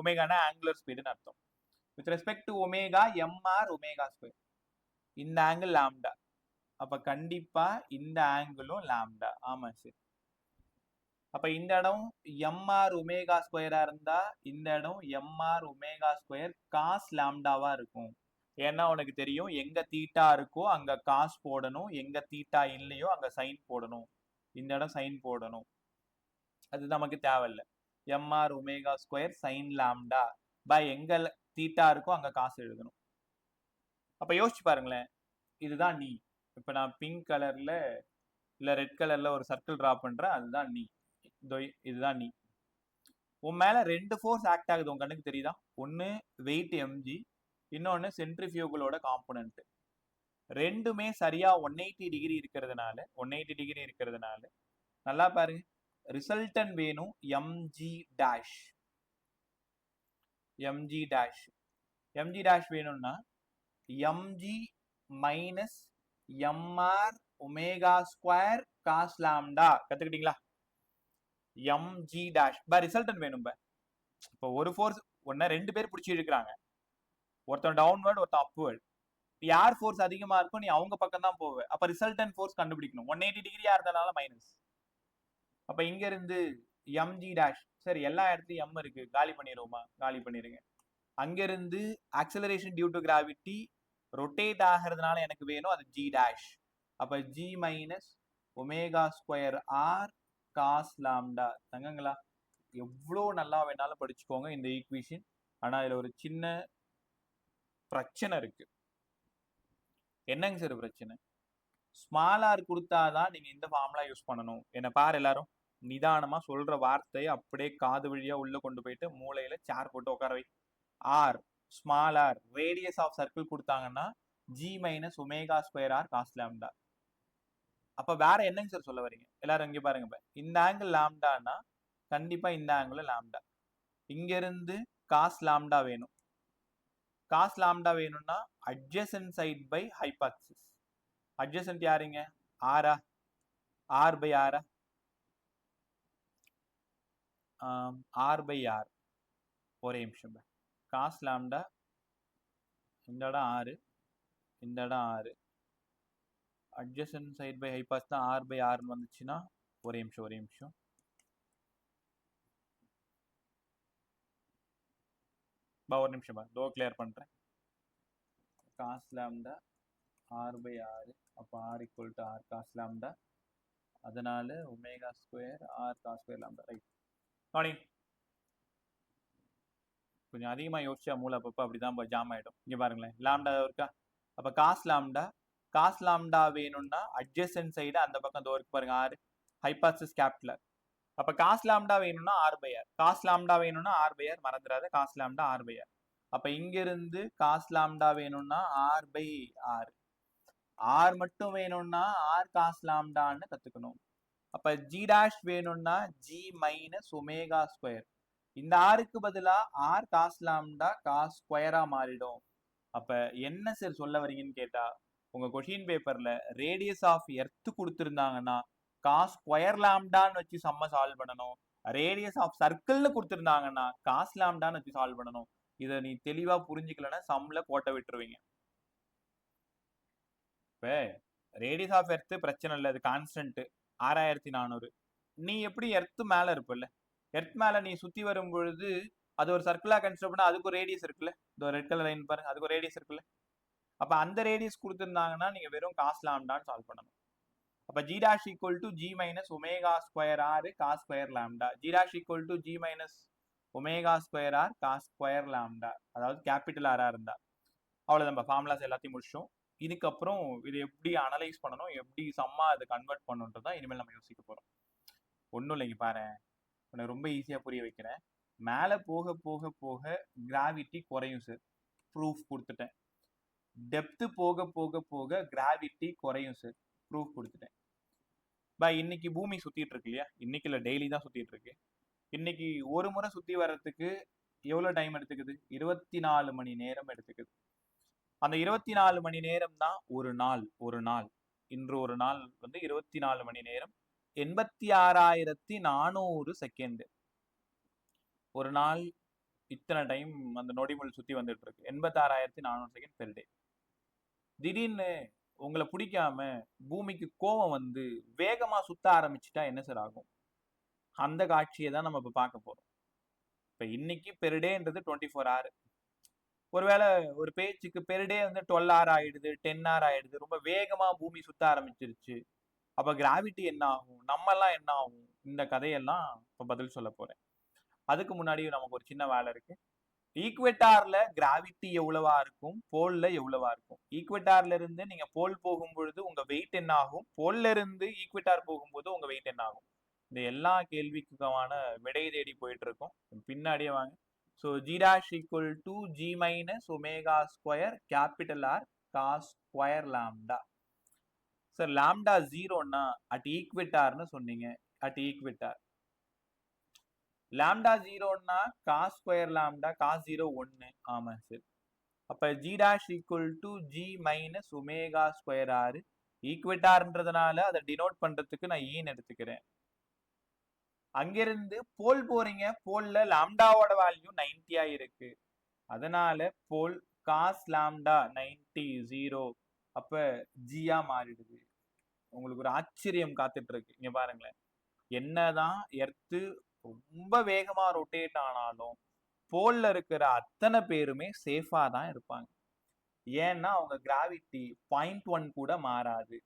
Speaker 1: ஒமேகானா ஆங்குலர் ஸ்பீடுன்னு அர்த்தம். With respect to omega mr ஒமேகா². இந்த ஆங்கிள் லாம்டா. அப்ப கண்டிப்பா இந்த ஆங்கிளும் லாம்டா. ஆமா சார். அப்ப இந்த இடம் mr ஒமேகா² இருந்தா இந்த இடம் mr ஒமேகா² காஸ் லாம்டாவா இருக்கும். ஏன்னா உனக்கு தெரியும், எங்க தீட்டா இருக்கோ அங்க காஸ் போடணும், எங்க தீட்டா இல்லையோ அங்க சைன் போடணும். இந்த இடம் சைன் போடணும், அது நமக்கு தேவையில்லை. mr ஒமேகா² சைன் லாம்டா பை எங்க தீட்டா இருக்கோ அங்க காசு எழுதணும். அப்ப யோசிச்சு பாருங்களேன், இதுதான் நீ. இப்ப நான் பிங்க் கலர்ல இல்ல ரெட் கலர்ல ஒரு சர்க்கிள் டிரா பண்றேன், அதுதான் நீ. இதுதான் நீ. உன் மேல 2 ஃபோர்ஸ் ஆக்ட் ஆகுது, உன் கண்ணுக்கு தெரியுதா? ஒன்னு வெயிட் mg, இன்னொன்னு சென்ட்ரிஃபியூகலோட காம்போனன்ட். ரெண்டுமே சரியா 180 டிகிரி இருக்கிறதுனால நல்லா பாருங்க, ரிசல்டன் வேணும் mg டேஷ் வேணும்னா mg மைனஸ் mr ஒமேகா² காஸ் லாம்டா. கத்துக்கிட்டீங்களா? mg டேஷ் ரிசல்டன் வேணும். இப்போ ஒரு ஃபோர்ஸ் ஒன்ன 2 பேர் பிடிச்சி இழுக்கிறாங்க, ஒருத்தன் டவுன்வர்ட் ஒருத்தன் அப்வர்ட். யார் ஃபோர்ஸ் அதிகமா இருக்கும் நீ அவங்க பக்கம் தான் போவ. அப்ப ரிசல்டன் ஃபோர்ஸ் கண்டுபிடிக்கணும். 180 டிகிரியா இருந்தனால மைனஸ். அப்ப இங்க இருந்து mg டேஷ். சரி, எல்லா இடத்துலயும் m இருக்கு, காலி பண்ணிடுவோமா? காலி பண்ணிருங்க. அங்கிருந்து acceleration due to gravity rotate ஆகிறதுனால எனக்கு வேணும், அது g டேஷ். அப்ப g மைனஸ் ஒமேகா² காஸ் லாம்டா. தங்கங்களா, எவ்வளோ நல்லா வேணாலும் படிச்சுக்கோங்க இந்த ஈக்குவேஷன். ஆனா இதுல ஒரு சின்ன பிரச்சனை இருக்கு. என்னங்க சார் பிரச்சனை? ஸ்மால் ஆர் கொடுத்தாதான் நீங்க இந்த ஃபார்முலா யூஸ் பண்ணணும். என்ன பாரு, எல்லாரும் நிதானமா சொல்ற வார்த்தையை அப்படியே காது வழியா உள்ள கொண்டு போயிட்டு மூளையில சேர் போட்டு உட்கார வை. R small r radius of circle கொடுத்தாங்கன்னா g மைனஸ் ஒமேகா² காஸ் லாம்டா. அப்ப வேற என்னங்க சார் சொல்ல வரீங்க? எல்லாரும் இங்க பாருங்க, இந்த ஆங்கிள் லாம்டானா கண்டிப்பா இந்த ஆங்கிள் லாம்டா. இங்க இருந்து காஸ் லாம்டா வேணும். காஸ் லாம்டா வேணும்னா adjacent side by hypotenuse. Adjacent யாருங்க? ஆரா? ஆர் பை ஆரா? R by R. ஒரே நிமிஷம். காஸ் லாம்டா இந்த இடம் 6, இந்த இடம் 6. அட்ஜசன்ட் சைட் பை ஹைபாஸ் தான் ஆர் பை ஆர்னு வந்துச்சுன்னா ஒரே நிமிஷம். ஒரு நிமிஷம் தோ கிளியர் பண்ணுறேன். Cos lambda R by R, அப்போ R equal to R cos lambda, அதனால omega square R cos square lambda. Right. Morning கொஞ்சம் அதிகமாக யோசிச்சா மூளை அப்பப்போ அப்படி தான் ஜாம் ஆகிடும். இங்கே பாருங்களேன், லாம்டா இருக்கா, அப்போ காஸ் லாம்டா வேணும்னா அட்ஜசன்ட் சைடு அந்த பக்கம் தோ இருக்கு பாருங்க, ஆர் ஹைபாசிஸ் கேபிட்டல். அப்போ காஸ் லாம்டா வேணும்னா R by R, cos lambda வேணும்னா ஆர் பை ஆர், மறந்துடாத cos lambda R by R. அப்போ இங்கிருந்து காஸ் லாம்டா வேணும்னா ஆர் பை ஆர், ஆர் மட்டும் வேணும்னா ஆர் காஸ் லாம்டான்னு கற்றுக்கணும். அப்போ ஜி டேஷ் வேணும்னா ஜி மைனஸ் ஒமேகா ஸ்கொயர், இந்த ஆருக்கு பதிலாக ஆர் காஸ் லாம்டா காஸ் ஸ்கொயரா மாறிடும். அப்போ என்ன சார் சொல்ல வரீங்கன்னு கேட்டால், உங்கள் கொஷின் பேப்பரில் ரேடியஸ் ஆஃப் எர்த்து கொடுத்துருந்தாங்கன்னா காஸ் ஸ்கொயர் லாம்டான்னு வச்சு சம்ம சால்வ் பண்ணணும். ரேடியஸ் ஆஃப் சர்க்கிள்னு கொடுத்துருந்தாங்கன்னா காஸ் லாம்டான்னு வச்சு சால்வ் பண்ணணும். இதை நீ தெளிவாக புரிஞ்சுக்கலன்னா சம்மில் கோட்டை விட்டுருவீங்க. இப்போ ரேடியஸ் ஆஃப் எர்த்து பிரச்சனை இல்லை, அது கான்ஸ்டன்ட்டு 6400. நீ எப்படி எர்த்து மேலே இருப்பல்ல, எர்த் மேலே நீ சுற்றி வரும் பொழுது அது ஒரு சர்க்கிளாக கன்சிடர் பண்ணால் அதுக்கு ஒரு ரேடியஸ் இருக்குல்ல, இந்த ரெட் கலர் லைன் பாருங்க, அதுக்கு ஒரு ரேடியஸ் இருக்குல்ல. அப்போ அந்த ரேடியஸ் கொடுத்துருந்தாங்கன்னா நீங்கள் வெறும் காஸ் லாம்டான்னு சால்வ் பண்ணணும். அப்போ g dash equal to g minus omega square R cos square lambda, g dash equal to g minus omega square R cos square lambda, அதாவது கேபிட்டல் ஆராக இருந்தா. அவ்வளோதான், நம்ம ஃபார்முலாஸ் எல்லாத்தையும் முடிச்சோம். இதுக்கப்புறம் இது எப்படி அனலைஸ் பண்ணணும், எப்படி சம்மா அதை கன்வெர்ட் பண்ணணுன்றது தான் இனிமேல் நம்ம யோசிக்க போகிறோம். ஒன்றும் இல்லைங்க, பாரு உனக்கு ரொம்ப ஈஸியாக புரிய வைக்கிறேன். மேலே போக போக போக கிராவிட்டி குறையும் சார், ப்ரூஃப் கொடுத்துட்டேன். டெப்த்து போக போக போக கிராவிட்டி குறையும் சார், ப்ரூஃப் கொடுத்துட்டேன். இன்னைக்கு பூமி சுற்றிட்டு இருக்கு இல்லையா, இன்னைக்கு இல்லை டெய்லி தான் சுற்றிட்டு இருக்கு. இன்னைக்கு ஒரு முறை சுற்றி வர்றதுக்கு எவ்வளோ டைம் எடுத்துக்குது, 24 மணி நேரம் எடுத்துக்குது. அந்த 24 மணி நேரம் தான் ஒரு நாள். இன்று ஒரு நாள் வந்து 24 மணி நேரம், 86,400 செகண்ட். ஒரு நாள் இத்தனை டைம் அந்த நொடிமுள் சுற்றி வந்துட்டு இருக்கு, 86,400 செகண்ட் பெர் டே. திடீர்னு உங்களை பிடிக்காம பூமிக்கு கோவம் வந்து வேகமா சுத்த ஆரம்பிச்சுட்டா என்ன சார் ஆகும்? அந்த காட்சியை தான் நம்ம இப்போ பார்க்க போறோம். இப்போ இன்னைக்கு பெர் டேன்றது 24 hour. ஒருவேளை ஒரு பேச்சுக்கு பெர் டே வந்து 12 hour ஆயிடுது, 10 hour ஆயிடுது, ரொம்ப வேகமா பூமி சுத்த ஆரம்பிச்சிருச்சு. அப்ப கிராவிட்டி என்ன ஆகும், நம்ம எல்லாம் என்ன ஆகும்? இந்த கதையெல்லாம் இப்போ பதில் சொல்ல போறேன். அதுக்கு முன்னாடி நமக்கு ஒரு சின்ன வேலை இருக்கு. ஈக்குவேட்டார்ல கிராவிட்டி எவ்வளவா இருக்கும், போல்ல எவ்வளவா இருக்கும்? ஈக்குவேட்டார்ல இருந்து நீங்க போல் போகும் பொழுது உங்க வெயிட் என்ன ஆகும், போல்ல இருந்து ஈக்குவேட்டார் போகும்போது உங்க வெயிட் என்ன ஆகும்? இந்த எல்லா கேள்விக்குமான விடை தேடி போயிட்டு இருக்கோம். பின்னாடியே வாங்க. So g dash equal to g minus omega square capital R cos square lambda. Sir lambda 0ன்னா அட் ஈக்குவேட்டார்னு சொன்னீங்க, அட் ஈக்குவேட்டார். லாம்டா 0ன்னா காஸ் ஸ்கொயர் லாம்டா, காஸ் 0 1. ஆமாம் சார். அப்போ g dash equal to g minus omega square R, ஈக்குவேட்டார்ன்றதுனால அதை denote பண்ணுறதுக்கு நான் ஈன்னு எடுத்துக்கிறேன். அங்கிருந்து போல் போறீங்க, போல்ல லாம்டாவோட வேல்யூ 90 இருக்கு, அதனால போல் காஸ் லாம்டா 90 0. அப்ப ஜியா மாறிடுது. உங்களுக்கு ஒரு ஆச்சரியம் காத்துட்டு இருக்கு. இங்க பாருங்களேன், என்னதான் எர்த்து ரொம்ப வேகமா ரொட்டேட் ஆனாலும் போல்ல இருக்கிற அத்தனை பேருமே சேஃபா தான் இருப்பாங்க. ஏன்னா அவங்க கிராவிட்டி 0.1 கூட மாறாது.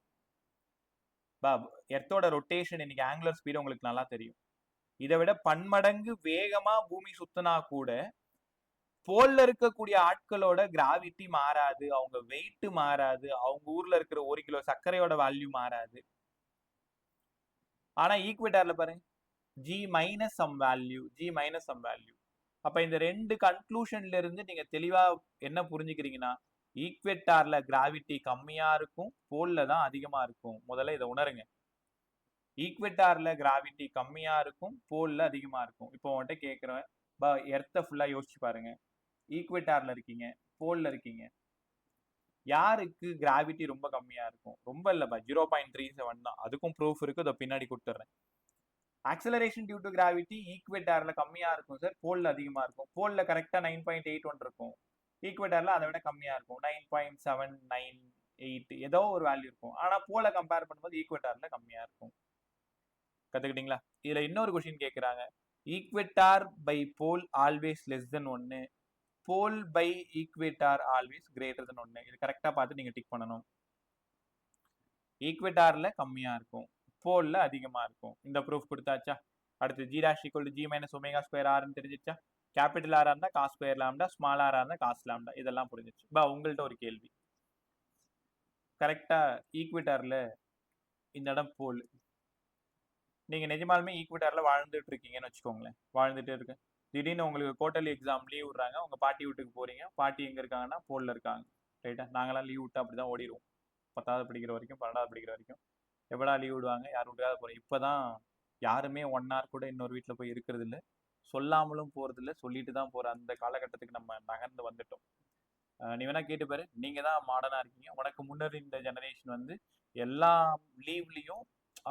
Speaker 1: எர்த்தோட ரொட்டேஷன் இன்னைக்கு ஆங்குலர் ஸ்பீடு உங்களுக்கு நல்லா தெரியும். இதை விட பன்மடங்கு வேகமா பூமி சுத்தினா கூட போல்ல இருக்கக்கூடிய ஆட்களோட கிராவிட்டி மாறாது, அவங்க வெயிட் மாறாது, அவங்க ஊர்ல இருக்கிற 1 கிலோ சர்க்கரையோட வேல்யூ மாறாது. ஆனா ஈக்குவேட்டர்ல பாருங்க, G minus some value, G minus some value. அப்ப இந்த ரெண்டு கன்க்ளூஷன்ல இருந்து நீங்க தெளிவா என்ன புரிஞ்சுக்கிறீங்கன்னா, ஈக்குவேட்டார்ல கிராவிட்டி கம்மியா இருக்கும், போல்ல தான் அதிகமா இருக்கும். முதல்ல இதை உணருங்க. ஈக்குவேட்டார்ல கிராவிட்டி கம்மியா இருக்கும், போல்ல அதிகமா இருக்கும். இப்போ உன்கிட்ட கேட்கிறேன், எர்த்தை ஃபுல்லா யோசிச்சு பாருங்க. ஈக்குவேட்டார்ல இருக்கீங்க, போல்ல இருக்கீங்க, யாருக்கு கிராவிட்டி ரொம்ப கம்மியா இருக்கும்? ரொம்ப இல்லப்பா, 0.37 தான். அதுக்கும் ப்ரூஃப் இருக்கு, அதை பின்னாடி கொடுத்துட்றேன். ஆக்சலரேஷன் டியூ டு கிராவிட்டி ஈக்குவேட்டார்ல கம்மியா இருக்கும் சார், போல்ல அதிகமா இருக்கும். போல்ல கரெக்டா 9.81 இருக்கும், ஈக்குவேட்டார்ல அதை விட கம்மியா இருக்கும், 9.798 ஏதோ ஒரு வேல்யூ இருக்கும். ஆனா போல கம்பேர் பண்ணும்போது ஈக்குவேட்டார்ல கம்மியா இருக்கும். கத்துக்கிட்டீங்களா? இதுல இன்னொரு கொஸ்டின் கேக்குறாங்க, equator by pole always less than 1, pole by equator always greater than 1. இது கரெக்டா பார்த்து நீங்க டிக் பண்ணணும். ஈக்குவேட்டார்ல கம்மியா இருக்கும், போல்ல அதிகமா இருக்கும். இந்த ப்ரூஃப் கொடுத்தாச்சா? அடுத்து g dash equal to g minus omega square r ன்னு தெரிஞ்சிச்சா? கேபிட்டல் ஆரா இருந்தா காஸ் ஸ்கொயர் லாம்டா, ஸ்மால் ஆரா இருந்தா காஸ் லாம்டா. இதெல்லாம் புரிஞ்சிச்சு. பா உங்கள்ட்ட ஒரு கேள்வி, கரெக்டா ஈக்குவேட்டார்ல இந்த இடம் போல், நீங்க நிஜமாலுமே ஈக்குவேட்டார்ல வாழ்ந்துட்டு இருக்கீங்கன்னு வச்சுக்கோங்களேன், வாழ்ந்துட்டு இருக்கு, திடீர்னு உங்களுக்கு குவார்டர்லி எக்ஸாம் லீவ் விடுறாங்க, உங்க பாட்டி வீட்டுக்கு போறீங்க, பாட்டி எங்க இருக்காங்கன்னா போல்ல இருக்காங்க, ரைட்டா? நாங்களாம் லீவ் விட்டு அப்படிதான் ஓடிடுவோம், 10வது படிக்கிற வரைக்கும் 12வது படிக்கிற வரைக்கும். எப்படா லீவ் விடுவாங்க, யார் வீட்டுக்காவது போறோம். இப்பதான் யாருமே 1 hour கூட இன்னொரு வீட்டில் போய் இருக்கிறது இல்லை, சொல்லாமலும் போறது இல்லை, சொல்லிட்டு தான் போற அந்த காலகட்டத்துக்கு நம்ம நகர்ந்து வந்துட்டோம். நீ வேணா கேட்டு பாரு, நீங்க தான் மாடர்னா இருக்கீங்க. உனக்கு முன்னாடி இந்த ஜெனரேஷன் வந்து எல்லா லீவ்லயும்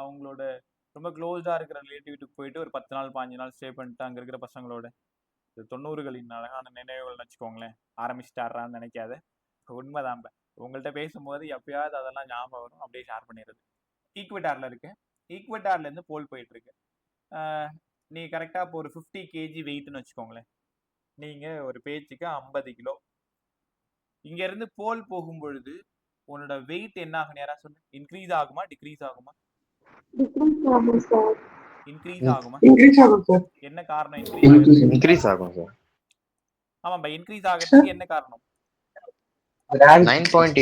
Speaker 1: அவங்களோட ரொம்ப க்ளோஸ்டா இருக்கிற ரிலேட்டிவ்ட்டுக்கு போயிட்டு ஒரு 10 நாள் 15 நாள் ஸ்டே பண்ணிட்டு அங்க இருக்கிற பசங்களோட 90களின் அழகான நினைவுகள் வச்சுக்கோங்களேன், ஆரம்பிச்சுட்டாரான்னு நினைக்காத, உண்மைதான். உங்கள்கிட்ட பேசும்போது எப்பயாவது அதெல்லாம் ஞாபகம் வரும், அப்படியே ஷேர் பண்ணிடுறது. ஈக்குவேட்டார்ல இருக்கு, ஈக்குவேட்டார்ல இருந்து போல் போயிட்டு இருக்கு. நீ கரெக்டா இப்போ ஒரு 50 kg வெயிட்னு வச்சுக்கோங்களேன், நீங்க ஒரு பேச்சுக்கு 50 கிலோ. இங்க இருந்து போல் போகும் பொழுது உன்னோட வெயிட் என்ன ஆகும், யாரா சொல்லு? இன்க்ரீஸ் ஆகுமா டிக்ரீஸ் ஆகுமா? இன்க்ரீஸ் ஆகுமா? என்ன காரணம்
Speaker 4: இன்க்ரீஸ் ஆகும் சார்.
Speaker 1: ஆமாம்பா, இன்க்ரீஸ் ஆகிறதுக்கு என்ன காரணம்?
Speaker 4: 9.8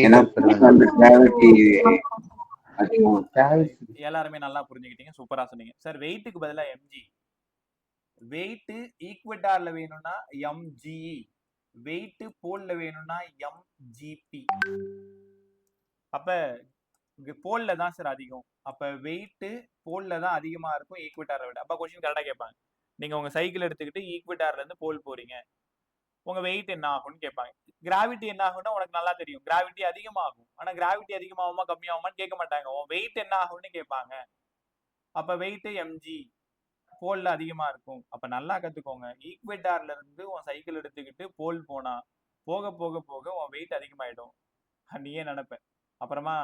Speaker 1: எல்லாருமே நல்லா புரிஞ்சுக்கிட்டீங்க, சூப்பரா சொன்னீங்க சார். வெயிட்டுக்கு பதிலா எம்ஜி, வெயிட் ஈக்குவேட்டார்ல வேணும்னா எம்ஜி, வெயிட் போல்ல வேணும்னா எம்ஜிபி. அப்ப போல்ல தான் சார் அதிகம், அப்ப வெயிட் போல்ல தான் அதிகமா இருக்கும் ஈக்குவேட்டாரை விட. அப்ப கொஸ்டின் கரெக்டா கேட்பாங்க, நீங்க உங்க சைக்கிள் எடுத்துக்கிட்டு ஈக்குவேட்டார்ல இருந்து போல் போறீங்க, உங்க வெயிட் என்ன ஆகும்னு கேட்பாங்க. கிராவிட்டி என்ன ஆகும்னா உனக்கு நல்லா தெரியும், கிராவிட்டி அதிகமாகும். ஆனா கிராவிட்டி அதிகமாகுமா கம்மியாகுமான்னு கேட்க மாட்டாங்க, உன் வெயிட் என்ன ஆகும்னு கேட்பாங்க. அப்ப வெயிட் எம்ஜி, போல்ல அதிகமா இருக்கும். அப்ப நல்லா கத்துக்கோங்க, ஈக்குவேட்டார்ல இருந்து உன் சைக்கிள் எடுத்துக்கிட்டு போல் போனா போக போக போக உன் வெயிட் அதிகமாயிடும். நீயே நினைப்ப அப்புறமா,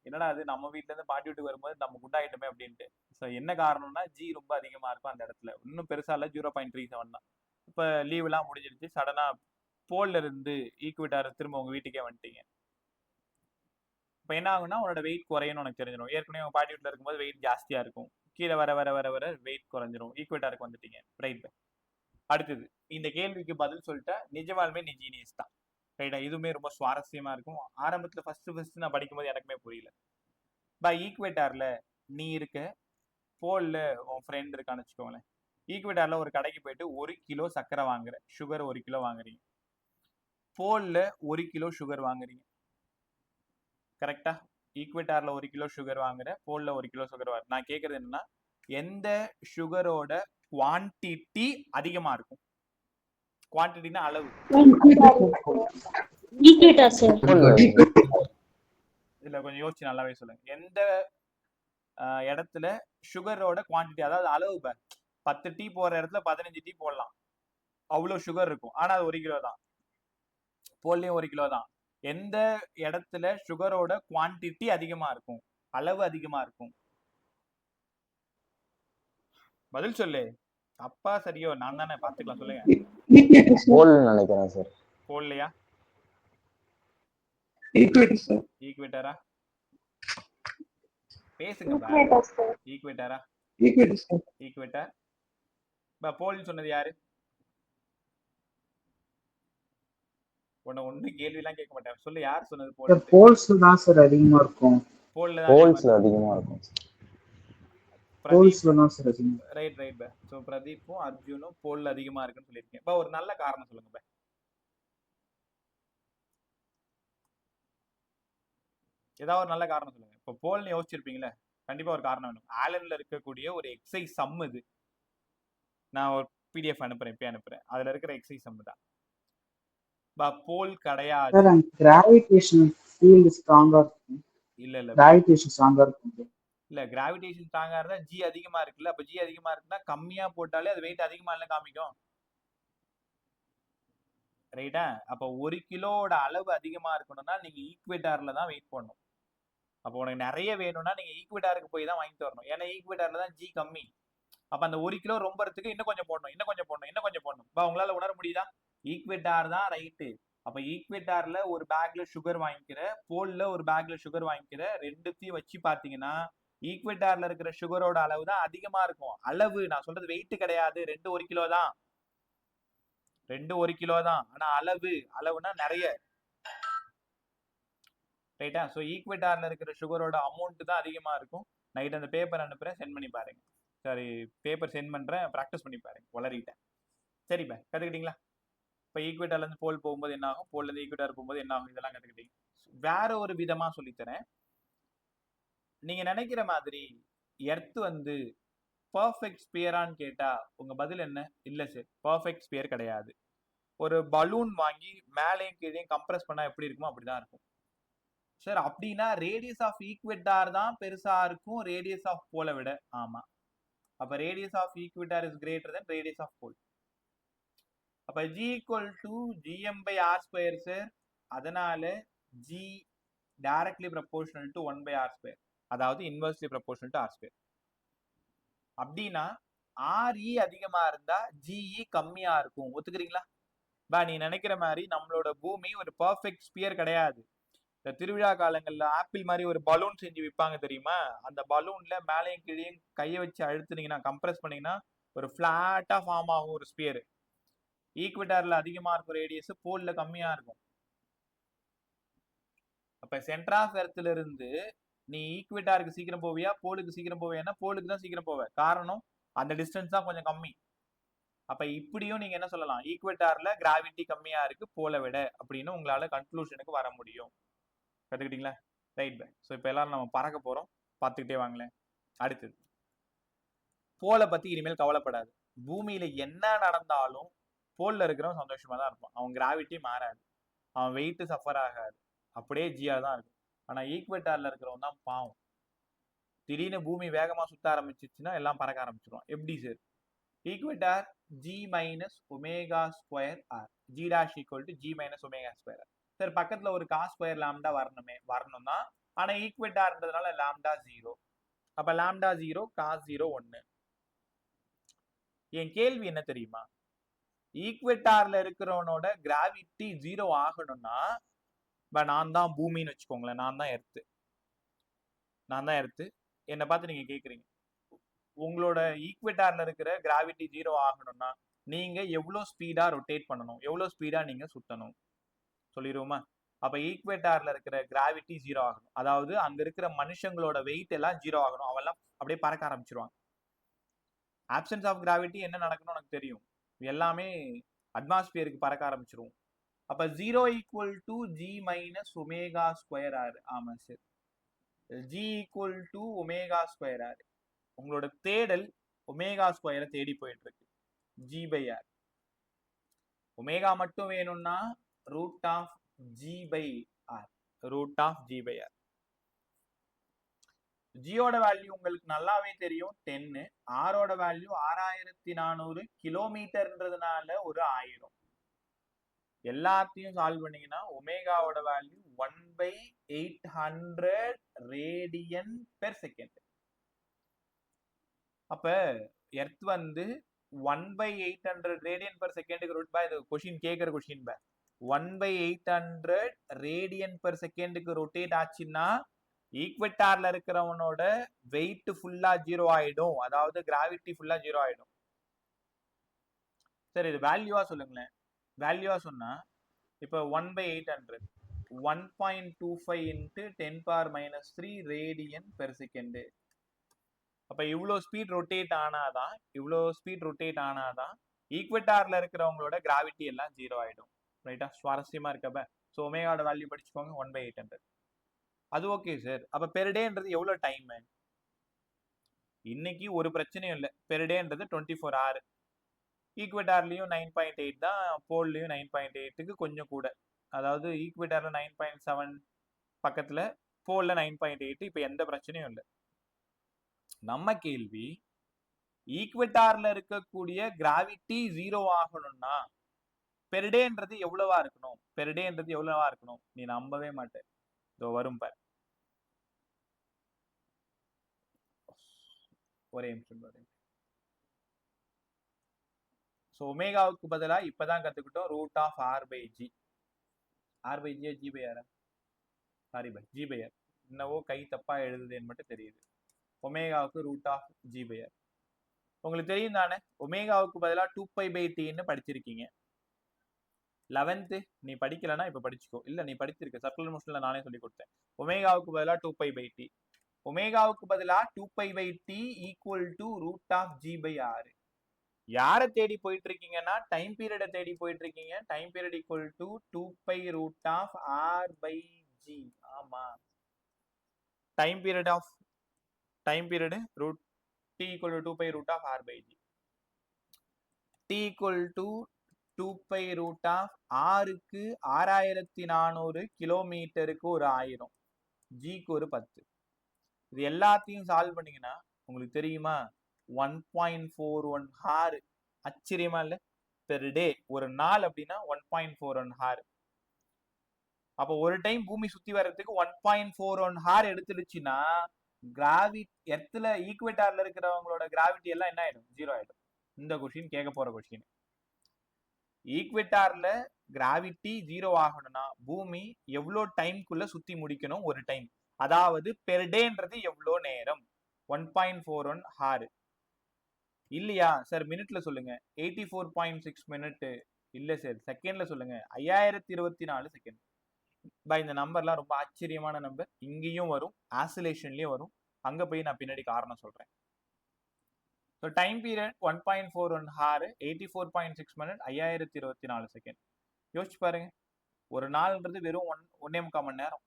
Speaker 1: என்னடா அது நம்ம வீட்டுல இருந்து பாட்டி வீட்டுக்கு வரும்போது நம்ம குண்டாயிட்டோமே அப்படின்ட்டு. ஸோ என்ன காரணம்னா ஜி ரொம்ப அதிகமா இருக்கும் அந்த இடத்துல, இன்னும் பெருசா இல்ல, 0.37 தான். இப்ப லீவ் எல்லாம் முடிஞ்சிருச்சு, சடனா போல்ல இருந்து ஈக்குவேட்டார் திரும்ப உங்க வீட்டுக்கே வந்துட்டீங்க. இப்ப என்ன ஆகும்னா உன்னோட வெயிட் குறையும்னு உனக்கு தெரிஞ்சிடும். ஏற்கனவே உங்க பாட்டி வீட்டுல இருக்கும்போது வெயிட் ஜாஸ்தியா இருக்கும், கீழே வர வர வர வர வெயிட் குறைஞ்சிரும், ஈக்குவேட்டாருக்கு வந்துட்டீங்க, ரைட்? அடுத்தது இந்த கேள்விக்கு பதில் சொல்லிட்டா நிஜமாலுமே நீ ஜீனியஸ் தான், ரைட்டா? இதுவுமே ரொம்ப சுவாரஸ்யமா இருக்கும். ஆரம்பத்துல ஃபர்ஸ்ட் நான் படிக்கும்போது எனக்குமே புரியல. பை ஈக்குவேட்டார்ல நீ இருக்க, போல்ல உன் ஃப்ரெண்ட் இருக்கான்னு வச்சுக்கோங்களேன். ஈக்குவேட்டார்ல ஒரு கடைக்கு போயிட்டு 1 கிலோ சர்க்கரை வாங்குற, சுகர் 1 கிலோ வாங்குறீங்க, போல்ல 1 கிலோ சுகர் வாங்குறீங்க, கரெக்டா? ஈக்குவேட்டார்ல 1 கிலோ சுகர் வாங்குற, போல்ல 1 கிலோ சுகர் வாங்குற. நான் கேக்குறது என்னன்னா, எந்த சுகரோட குவான்டிட்டி அதிகமா இருக்கும்? குவான்டிட்டினா அளவு,
Speaker 2: ஈக்குவேட்டார் சார்.
Speaker 1: இதுல கொஞ்சம் யோசிச்சு நல்லாவே சொல்லுங்க. எந்த இடத்துல சுகரோட குவான்டிட்டி, அதாவது அளவு, 10 டீ போற இடத்துல 15 டீ போடலாம், அவ்வளவு சுகர் இருக்கும், ஆனா அது 1 கிலோ தான், போல்லையும் 1 கிலோ தான். எந்த இடத்துல சுகரோட குவான்டிட்டி அதிகமா இருக்கும், அளவு அதிகமா இருக்கும்? பதில் சொல்லு. அப்பா சரியோ நான் தானே, பாத்துக்கலாம், சொல்லுங்க.
Speaker 4: போல் நினைக்கிறேன் சார்.
Speaker 1: போல்லையா? ஈக்குவேட்டரா? பேசுங்க. ஈக்குவேட்டரா? ஈக்குவேட்டர். போல் சொன்னது யாரு? உன்னை ஒண்ணு கேள்வி எல்லாம் கேட்க மாட்டேன், சொல்லு யார் சொன்னது? போல்
Speaker 6: போல்ஸ் தான் சார் அதிகமா இருக்கும்,
Speaker 4: போல்ஸ்ல அதிகமா இருக்கும்.
Speaker 6: போல்ஸ்ல தான் சார் அதிகமா.
Speaker 1: Right right. சோ பிரதீப்பும் அர்ஜுனும் போல்ல அதிகமா இருக்குன்னு சொல்லியிருக்கேன். ஒரு நல்ல காரணம் சொல்லுங்க. ஏதாவது ஒரு நல்ல காரணம் சொல்லுங்க. இப்போ போல்னு யோசிச்சிருப்பீங்களே, கண்டிப்பா ஒரு காரணம் வேணும். ஆலன்ல இருக்கக்கூடிய ஒரு எக்ஸைஸ் சம் இது, நான் ஒரு பிடிஎஃப் அனுப்புறேன், இப்ப அனுப்புறேன், அதுல இருக்கிற எக்ஸைஸ் சம் தான். போல் கிடையாது.
Speaker 6: கிராவிடேஷன் ஃபீல்ட் ஸ்ட்ராங்கா இருக்கும்.
Speaker 1: இல்ல
Speaker 6: கிராவிடேஷன் ஸ்ட்ராங்கா இருக்கும்.
Speaker 1: இல்ல கிராவிடேஷன் ஸ்ட்ராங்கா இருந்தா ஜி அதிகமா இருக்குல்ல, அப்ப ஜி அதிகமா இருக்குன்னா கம்மியா போட்டாலே அது வெயிட் அதிகமா இல்ல காமிக்கும். ரைட்டா? அப்ப 1 கிலோவோட அளவு அதிகமா இருக்கணும்னா நீங்க ஈக்குவேட்டார்ல தான் வெயிட் பண்ணணும். அப்போ உனக்கு நிறைய வேணும்னா நீங்க ஈக்குவேட்டாருக்கு போய் தான் வாங்கிட்டு வரணும். ஏன்னா ஈக்குவேட்டார்ல தான் ஜி கம்மி. அப்ப அந்த 1 கிலோ ரொம்பறதுக்கு இன்னும் கொஞ்சம் போடணும், இன்னும் கொஞ்சம் போடணும், இன்னும் கொஞ்சம் போடணும். இப்ப உங்களால உணர முடியுதா? ஈக்குவேட்டார் தான் ரைட்டு. அப்ப ஈக்குவேட்டார்ல ஒரு பேக்ல சுகர் வாங்கிக்கிற, போல்ல ஒரு பேக்ல சுகர் வாங்கிக்கிற, ரெண்டுத்தையும் வச்சு பாத்தீங்கன்னா ஈக்குவேட்டார்ல இருக்கிற சுகரோட அளவு தான் அதிகமா இருக்கும். அளவு நான் சொல்றது வெயிட் கிடையாது. 2 1 கிலோ தான். 2 1 கிலோ தான். ஆனா அளவுனா நிறைய. ரைட்டா? ஸோ ஈக்குவேட்டார்ல இருக்கிற சுகரோட அமௌண்ட் தான் அதிகமா இருக்கும். நைட் அந்த பேப்பர் அனுப்புறேன், சென்ட் பண்ணி பாருங்க. சாரி, பேப்பர் சென்ட் பண்றேன், ப்ராக்டிஸ் பண்ணி பாருங்க. வளரிட்டேன். சரிப்பா, கத்துக்கிட்டீங்களா? இப்போ ஈக்குவேட்டர்ல இருந்து போல் போகும்போது என்ன ஆகும், போல்ல இருந்து ஈக்குவேட்டர் போகும்போது என்ன ஆகும், இதெல்லாம் கத்துக்கிட்டீங்க. வேற ஒரு விதமா சொல்லித்தரேன். நீங்க நினைக்கிற மாதிரி எர்த் வந்து பர்ஃபெக்ட் ஸ்பியரான்னு கேட்டா உங்க பதில் என்ன? இல்ல சார், பர்ஃபெக்ட் ஸ்பியர் கிடையாது. ஒரு பலூன் வாங்கி மேலேயும் கீழேயும் கம்ப்ரஸ் பண்ணா எப்படி இருக்குமோ அப்படிதான் இருக்கும். சார் அப்படின்னா ரேடியஸ் ஆஃப் ஈக்குவேட்டார் தான் பெருசா இருக்கும் ரேடியஸ் ஆஃப் போலை விட. ஆமா. அப்ப radius of equator is greater then radius of pole. அப்ப g equal to gm by r square sir. அதனால g directly proportional to 1 by r square. அதாவது inversely proportional to r square. அப்படின்னா re அதிகமா இருந்தா ge கம்மியா இருக்கும். ஒத்துக்கிறீங்களா? நீ நினைக்கிற மாதிரி நம்மளோட பூமி ஒரு பர்ஃபெக்ட் ஸ்பியர் கிடையாது. இந்த திருவிழா காலங்கள்ல ஆப்பிள் மாதிரி ஒரு பலூன் செஞ்சு விற்பாங்க தெரியுமா? அந்த பலூன்ல மேலேயும் கீழேயும் கையை வச்சு அழுத்துனீங்கன்னா, கம்ப்ரஸ் பண்ணீங்கன்னா ஒரு பிளாட்டா ஃபார்ம் ஆகும் ஒரு ஸ்பியர். ஈக்குவேட்டர்ல அதிகமா இருக்கும் ரேடியஸ், போல்ல கம்மியா இருக்கும். அப்ப சென்டர் ஆஃப் எர்த்ல இருந்து நீ ஈக்குவேட்டாருக்கு சீக்கிரம் போவியா, போலுக்கு சீக்கிரம் போவியான்னா போலுக்கு தான் சீக்கிரம் போவ. காரணம் அந்த டிஸ்டன்ஸ் தான் கொஞ்சம் கம்மி. அப்ப இப்படியும் நீங்க என்ன சொல்லலாம், ஈக்குவேட்டார்ல கிராவிட்டி கம்மியா இருக்கு போலை விட அப்படின்னு உங்களால கன்க்ளூஷனுக்கு வர முடியும். கத்துக்கிட்டீங்களா? Right by. ஸோ இப்போ எல்லாரும் நம்ம பறக்க போறோம், பார்த்துக்கிட்டே வாங்களேன். அடுத்தது போலை பத்தி இனிமேல் கவலைப்படாது. பூமியில என்ன நடந்தாலும் போல்ல இருக்கிறவன் சந்தோஷமா தான் இருப்பான். அவன் கிராவிட்டி மாறாது, அவன் வெயிட் சஃபர் ஆகாது, அப்படியே ஜியா தான் இருக்கும். ஆனா ஈக்குவேட்டார்ல இருக்கிறவன் தான் பாவம். திடீர்னு பூமி வேகமா சுத்த ஆரம்பிச்சிச்சுன்னா எல்லாம் பறக்க ஆரம்பிச்சிருவான். எப்படி sir? Equator g minus omega square R, g dash equal to g minus omega square R. Sir பக்கத்துல ஒரு காஸ் ஸ்கொயர் லாம்டா வரணும் தான். ஆனா ஈக்குவேட்டார்ன்றதுனால லாம்டா 0. அப்ப லாம்டா 0, காஸ் 0 1. என் கேள்வி என்ன தெரியுமா? ஈக்குவேட்டார்ல இருக்கிறவனோட கிராவிட்டி 0 ஆகணும்னா நான் தான் பூமின்னு வச்சுக்கோங்களேன், நான் தான் எர்த்து. என்னை பார்த்து நீங்க கேக்குறீங்க, உங்களோட ஈக்குவேட்டார்ல இருக்கிற கிராவிட்டி 0 ஆகணும்னா நீங்க எவ்வளவு ஸ்பீடா ரொட்டேட் பண்ணணும், எவ்வளவு ஸ்பீடா நீங்க சுத்தணும் சொல்லிடுவோமா? அப்ப ஈக்குவேட்டார்ல இருக்கிற கிராவிட்டி 0 ஆகணும். அதாவது அங்க இருக்கிற மனுஷங்களோட வெயிட் எல்லாம் 0 ஆகணும். அவெல்லாம் அப்படியே பறக்க ஆரம்பிச்சிருவாங்க. ஆப்சன்ஸ் ஆஃப் கிராவிட்டி என்ன நடக்கணும் உனக்கு தெரியும், எல்லாமே அட்மாஸ்பியருக்கு பறக்க ஆரம்பிச்சிருவோம். அப்ப 0 equal to g minus omega square R. ஆமா sir, g equal to omega square R. உங்களோட தேடல் ஒமேகா ஸ்கொயரை தேடி போயிட்டு இருக்கு. G by R. ஒமேகா மட்டும் வேணும்னா root of g by R, root of g by R. ஜியோட வேல்யூ உங்களுக்கு நல்லாவே தெரியும் 10. ஆரோட வேல்யூ 6400 கிலோமீட்டர்ன்றதுனால ஒரு 1000. எல்லாத்தையும் சால்வ் பண்ணீங்கன்னா ஒமேகாவோட வேல்யூ 1/800 ரேடியன் பெர் செகண்ட். அப்ப எர்த் வந்து 1/800 ரேடியன் பெர் செகண்டுக்கு ரூட் பை, இது கொஸ்டின் கேட்கிற கொஸ்டின் பை 1/800 ரேடியன் பெர் செகண்டுக்கு ரொட்டேட் ஆச்சுன்னா ஈக்குவேட்டார்ல இருக்கிறவனோட வெயிட் ஃபுல்லா 0 ஆயிடும். அதாவது கிராவிட்டி ஃபுல்லா 0 ஆயிடும். சரி, இது வேல்யூவா சொல்லுங்களேன். வேல்யூவா சொன்னா இப்ப 1/800 1.25 into 10⁻³ ரேடியன் பெர் செகண்ட். அப்ப இவ்வளவு ஸ்பீட் ரொட்டேட் ஆனாதான் ஈக்குவேட்டார்ல இருக்கிறவங்களோட கிராவிட்டி எல்லாம் 0 ஆயிடும். ரைட்டா? சுவாரஸ்யமா இருக்கப்ப. ஸோ ஒமேகாவோட வேல்யூ படிச்சுக்கோங்க 1/800. அது ஓகே சார். அப்ப பெர் டேன்றது எவ்வளவு டைம்? இன்னைக்கு ஒரு பிரச்சனையும் இல்லை. Per டேன்றது 24 hour. ஈக்குவேட்டார்லயும் 9.8 தான், போல்லையும் 9.8க்கு கொஞ்சம் கூட. அதாவது ஈக்குவேட்டார்ல 9.7 பக்கத்துல, போல்ல 9.8. இப்ப எந்த பிரச்சனையும் இல்லை. நம்ம கேள்வி ஈக்வெட்டார்ல இருக்கக்கூடிய கிராவிட்டி 0 ஆகணும்னா பெர் டேன்றது எவ்வளவா இருக்கணும்? பெர் டேன்றது எவ்வளவா இருக்கணும்? நீ நம்பவே மாட்டே. இதோ வரும் பாரு. ஒரே நிமிஷம். ஸோ ஒமேகாவுக்கு பதிலா இப்பதான் கத்துக்கிட்டோம் root of R by g. R by g g by R, sorry by g by R. என்னவோ கை தப்பா எழுதுதுன்னு மட்டும் தெரியுது. ஒமேகாவுக்கு root of g by R. உங்களுக்கு தெரியும் தானே, ஒமேகாவுக்கு பதிலா 2π/tன்னு படிச்சிருக்கீங்க. 11th நீ படிக்கலன்னா இப்ப படிச்சுக்கோ. இல்ல நீ படிச்சிருக்க, சர்க்குலர் மோஷன்ல நானே சொல்லி கொடுத்தேன். ஒமேகாவுக்கு பதிலா 2π/t. ஒமேகாவுக்கு பதிலா 2π/t equal to root of g by R. யாரை தேடி போயிட்டு இருக்கீங்கன்னா டைம் பீரியடை தேடி போயிட்டு இருக்கீங்க. Time period equal to 2π root of R by g. ஆமா, time period root t equal to 2π root of R by g. t equal to 2π root of ஆருக்கு 6400, கிலோமீட்டருக்கு ஒரு 1000, ஜிக்கு ஒரு 10. இது எல்லாத்தையும் சால்வ் பண்ணீங்கன்னா உங்களுக்கு தெரியுமா 1.41 ஹார். ஆச்சரியமா இல்ல? பெர் டே, ஒரு நாள் அப்படின்னா 1.41 ஹார். அப்போ ஒரு டைம் பூமி சுத்தி வர்றதுக்கு 1.41 ஹார் எடுத்துடுச்சுன்னா எர்த்ல ஈக்குவேட்டார்ல இருக்கிறவங்களோட கிராவிட்டி எல்லாம் என்ன ஆயிடும்? 0 ஆயிடும். இந்த கொஸ்டின் கேட்க போற கொஸ்டின். ஈக்குவேட்டார்ல கிராவிட்டி 0 ஆகணும்னா பூமி எவ்வளவு டைம்குள்ள சுத்தி முடிக்கணும் ஒரு டைம்? அதாவது பெர் டேன்றது எவ்வளோ நேரம்? 1.41 ஹார். இல்லையா சார் மினிட்ல சொல்லுங்க. 84.6 மினிட். இல்ல சார் செகண்ட்ல சொல்லுங்க. 5024 செகண்ட். இந்த நம்பர்லாம் ரொம்ப ஆச்சரியமான நம்பர். இங்கேயும் வரும், ஆசிலேஷன்லயும் வரும். அங்க போய் நான் பின்னாடி காரணம் சொல்றேன். So time period 1.41 hour, 84.6 minute, 5024 second. யோசிச்சு பாருங்க, ஒரு நாள்ன்றது வெறும் 1.25 மணி நேரம்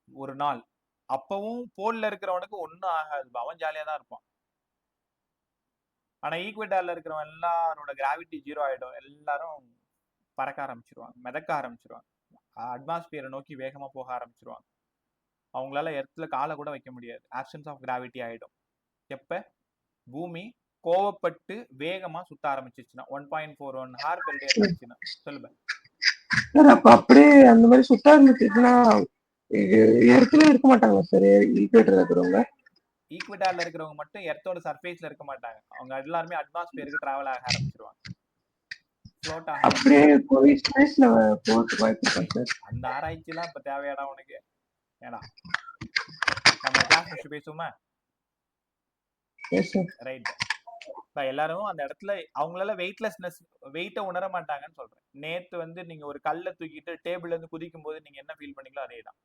Speaker 1: ஒரு நாள். அப்பவும் போல்ல இருக்கிறவனுக்கு ஒன்னும் ஆகாது, அவன் ஜாலியா தான் இருப்பான். ஆனா ஈக்குவேட்டார்ல இருக்கிறவன் எல்லாரோட கிராவிட்டி 0 ஆயிடும். எல்லாரும் பறக்க ஆரம்பிச்சிருவாங்க, மிதக்க ஆரம்பிச்சிருவாங்க, அட்மாஸ்பியரை நோக்கி வேகமா போக ஆரம்பிச்சிருவாங்க. அவங்களால எர்த்ல காலை கூட வைக்க முடியாது. ஆப்சன்ஸ் ஆஃப் கிராவிட்டி ஆயிடும். எப்ப பூமி கோவப்பட்டு வேகமா சுத்த ஆரம்பிச்சிச்சுன்னா 1.41 ஹார் பெர் டே இருந்துச்சுன்னா. சொல்லுங்க
Speaker 5: சார். அப்ப அப்படியே அந்த மாதிரி சுத்தா இருந்துச்சுன்னா எர்த்ல இருக்க மாட்டாங்க சார் ஈக்குவேட்டர்ல இருக்கிறவங்க?
Speaker 1: ஈக்குவேட்டார்ல இருக்கிறவங்க மட்டும் எர்த்தோட சர்ஃபேஸ்ல இருக்க மாட்டாங்க. அவங்க எல்லாருமே அட்மாஸ்பியருக்கு டிராவல் ஆக ஆரம்பிச்சிருவாங்க. ஃப்ளோட் ஆக
Speaker 5: அப்படியே போய் ஸ்பேஸ்ல போறதுக்கு வாய்ப்பு இருக்கா சார்?
Speaker 1: அந்த ஆராய்ச்சிலாம் இப்ப தேவையாடா உனக்கு? ஏடா நம்ம கிளாஸ் முடிச்சு பேசுவோமா? ரைட். இப்ப எல்லாரும் அந்த இடத்துல அவங்களால வெயிட்டை உணர மாட்டாங்கன்னு சொல்றேன். நேத்து வந்து நீங்க ஒரு கல்லை தூக்கிட்டு டேபிள்ல இருந்து குதிக்கும் போது நீங்க என்ன ஃபீல் பண்ணீங்களோ அதே தான்.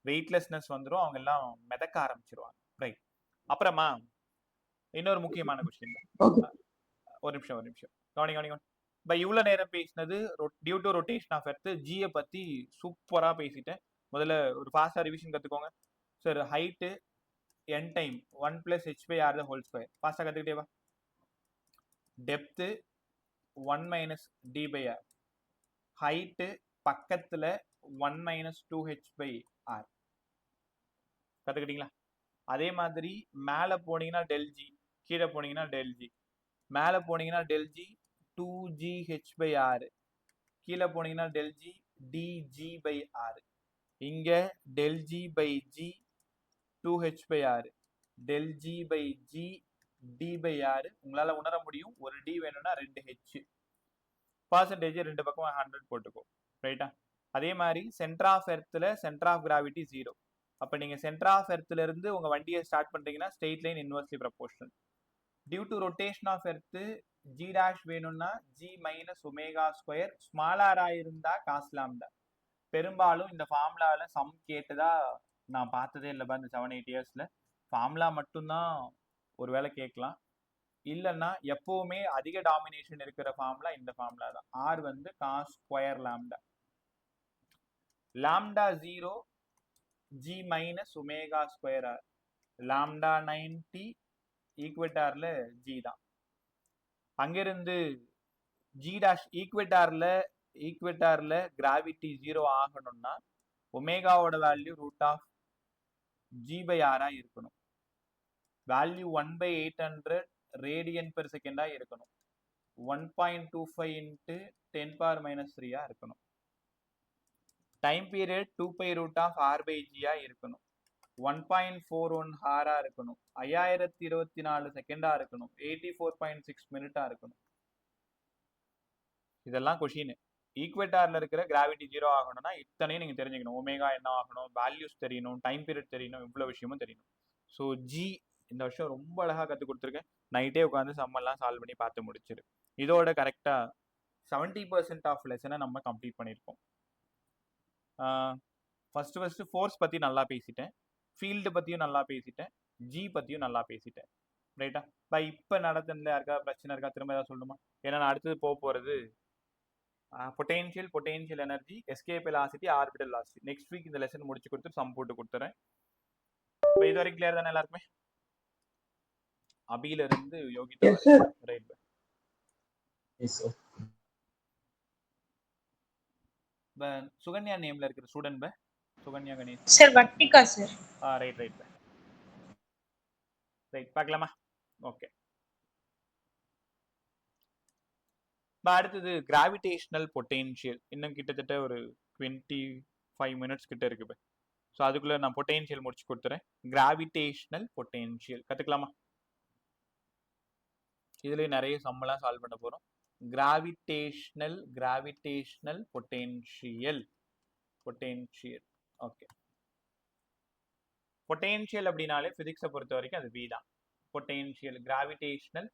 Speaker 1: வெயிட்லெஸ்னஸ் வந்துடும், அவங்க எல்லாம் மிதக்க ஆரம்பிச்சிருவாங்க. ரைட். அப்புறமா இன்னொரு முக்கியமான கொஸ்டின். ஒரு நிமிஷம் கவனிங்க. இப்ப இவ்வளவு நேரம் பேசினது due to rotation of earth, ஜியை பத்தி சூப்பரா பேசிட்டேன். முதல்ல ஒரு ஃபாஸ்டா ரிவிஷன் கத்துக்கோங்க sir. Height n time 1 + h/r the whole square. ஃபாஸ்டா கத்துக்கிட்டே வா. Depth 1 - d/r. ஹைட்டு பக்கத்துல 1 - 2h/r. கத்துக்கிட்டீங்களா? அதே மாதிரி மேல போனீங்கன்னா ΔG, கீழே போனீங்கன்னா ΔG. மேல போனீங்கன்னா ΔG 2gh/r, கீழே போனீங்கன்னா ΔG dg/r. இங்க ΔG/g 2h/r, ΔG/g d/r. உங்களால உணர முடியும். ஒரு d வேணும்னா 2h. பர்சன்டேஜ் ரெண்டு பக்கம் 100 போட்டுக்கோ. ரைட்டா? அதே மாதிரி சென்டர் ஆஃப் எர்த்ல சென்டர் ஆஃப் கிராவிட்டி 0. அப்ப நீங்க சென்டர் ஆஃப் எர்த்ல இருந்து உங்க வண்டியை ஸ்டார்ட் பண்றீங்கன்னா straight line inversely proportional. Due to rotation of earth g dash வேணும்னா g - ω². ஸ்மாலர் இருந்தா காஸ் லாம்டா. பெரும்பாலும் இந்த ஃபார்முலால சம் கேட்டதா நான் பார்த்ததே இல்லை. இந்த 7-8 இயர்ஸ்ல ஃபார்முலா மட்டும்தான் ஒருவேளை கேட்கலாம். இல்லைன்னா எப்பவுமே அதிக டாமினேஷன் இருக்கிற ஃபார்முலா இந்த ஃபார்முலா தான். ஆர் வந்து cos square lambda. Lambda 0 g - ω². Lambda 90 ஈக்குவேட்டார்ல g தான். அங்கிருந்து g டாஷ் ஈக்குவேட்டார்ல கிராவிட்டி 0 ஆகணும்னா ஒமேகாவோட வேல்யூ √g/r இருக்கணும். வேல்யூ 1/800 ரேடியன் பெர் செகண்டா இருக்கணும். 1.25 இன்ட்டு 10⁻³ இருக்கணும். டைம் பீரியட் 2π√r/g இருக்கணும். 1.41 ஹாரா இருக்கணும். 5024 செகண்டா இருக்கணும். 84.6 மினிட்டா இருக்கணும். இதெல்லாம் கொஷின். ஈக்குவேட்டார்ல இருக்கிற கிராவிட்டி 0 ஆகணும்னா இத்தனையும் நீங்க தெரிஞ்சுக்கணும். ஒமேகா என்ன ஆகணும், வேல்யூஸ் தெரியணும், டைம் பீரியட் தெரியணும், இவ்வளவு விஷயமும் தெரியணும். ஸோ ஜி இந்த வருஷம் ரொம்ப அழகா கற்றுக் கொடுத்துருக்கேன். நைட்டே உட்காந்து சம்மெல்லாம் சால்வ் பண்ணி பார்த்து முடிச்சிரு. இதோட கரெக்டா 70% ஆஃப் லெசனை நம்ம கம்ப்ளீட் பண்ணியிருக்கோம். ஃபர்ஸ்ட் ஃபோர்ஸ் பத்தி நல்லா பேசிட்டேன், ஃபீல்டு பத்தியும் நல்லா பேசிட்டேன், ஜி பத்தியும் நல்லா பேசிட்டேன். ரைட்டா? இப்போ நடத்துனதுல யாருக்கா பிரச்சனை இருக்கா, திரும்ப ஏதாவது சொல்லணுமா? ஏன்னா நான் அடுத்தது போகிறது potential energy, escape velocity, orbital velocity. Next week இந்த லெசன் முடிச்சு கொடுத்து சம் போட்டு கொடுத்துறேன். இப்போ இது வரைக்கும் கிளியர் தானே எல்லாருக்குமே? அபில இருந்து யோகிதா. ரைட். சுகன்யா நேம்ல இருக்கிற student by Sukanya Ganesh
Speaker 3: sir Vattika sir.
Speaker 1: Right பார்க்கலாமா? ஓகே. அடுத்தது கிராவிடேஷனல் பொட்டென்ஷியல். இன்னும் கிட்டத்தட்ட ஒரு 25 மினிட்ஸ் கிட்ட இருக்கு. ஸோ அதுக்குள்ள நான் பொட்டென்ஷியல் முடிச்சு கொடுத்துறேன். கிராவிடேஷனல் பொட்டென்ஷியல் கத்துக்கலாமா? இதுல நிறைய சம்மெல்லாம் சால்வ் பண்ண போறோம். Gravitational potential. ஓகே. பொட்டென்ஷியல் அப்படின்னாலே பிசிக்ஸை பொறுத்த வரைக்கும் அது வி தான். Potential, gravitational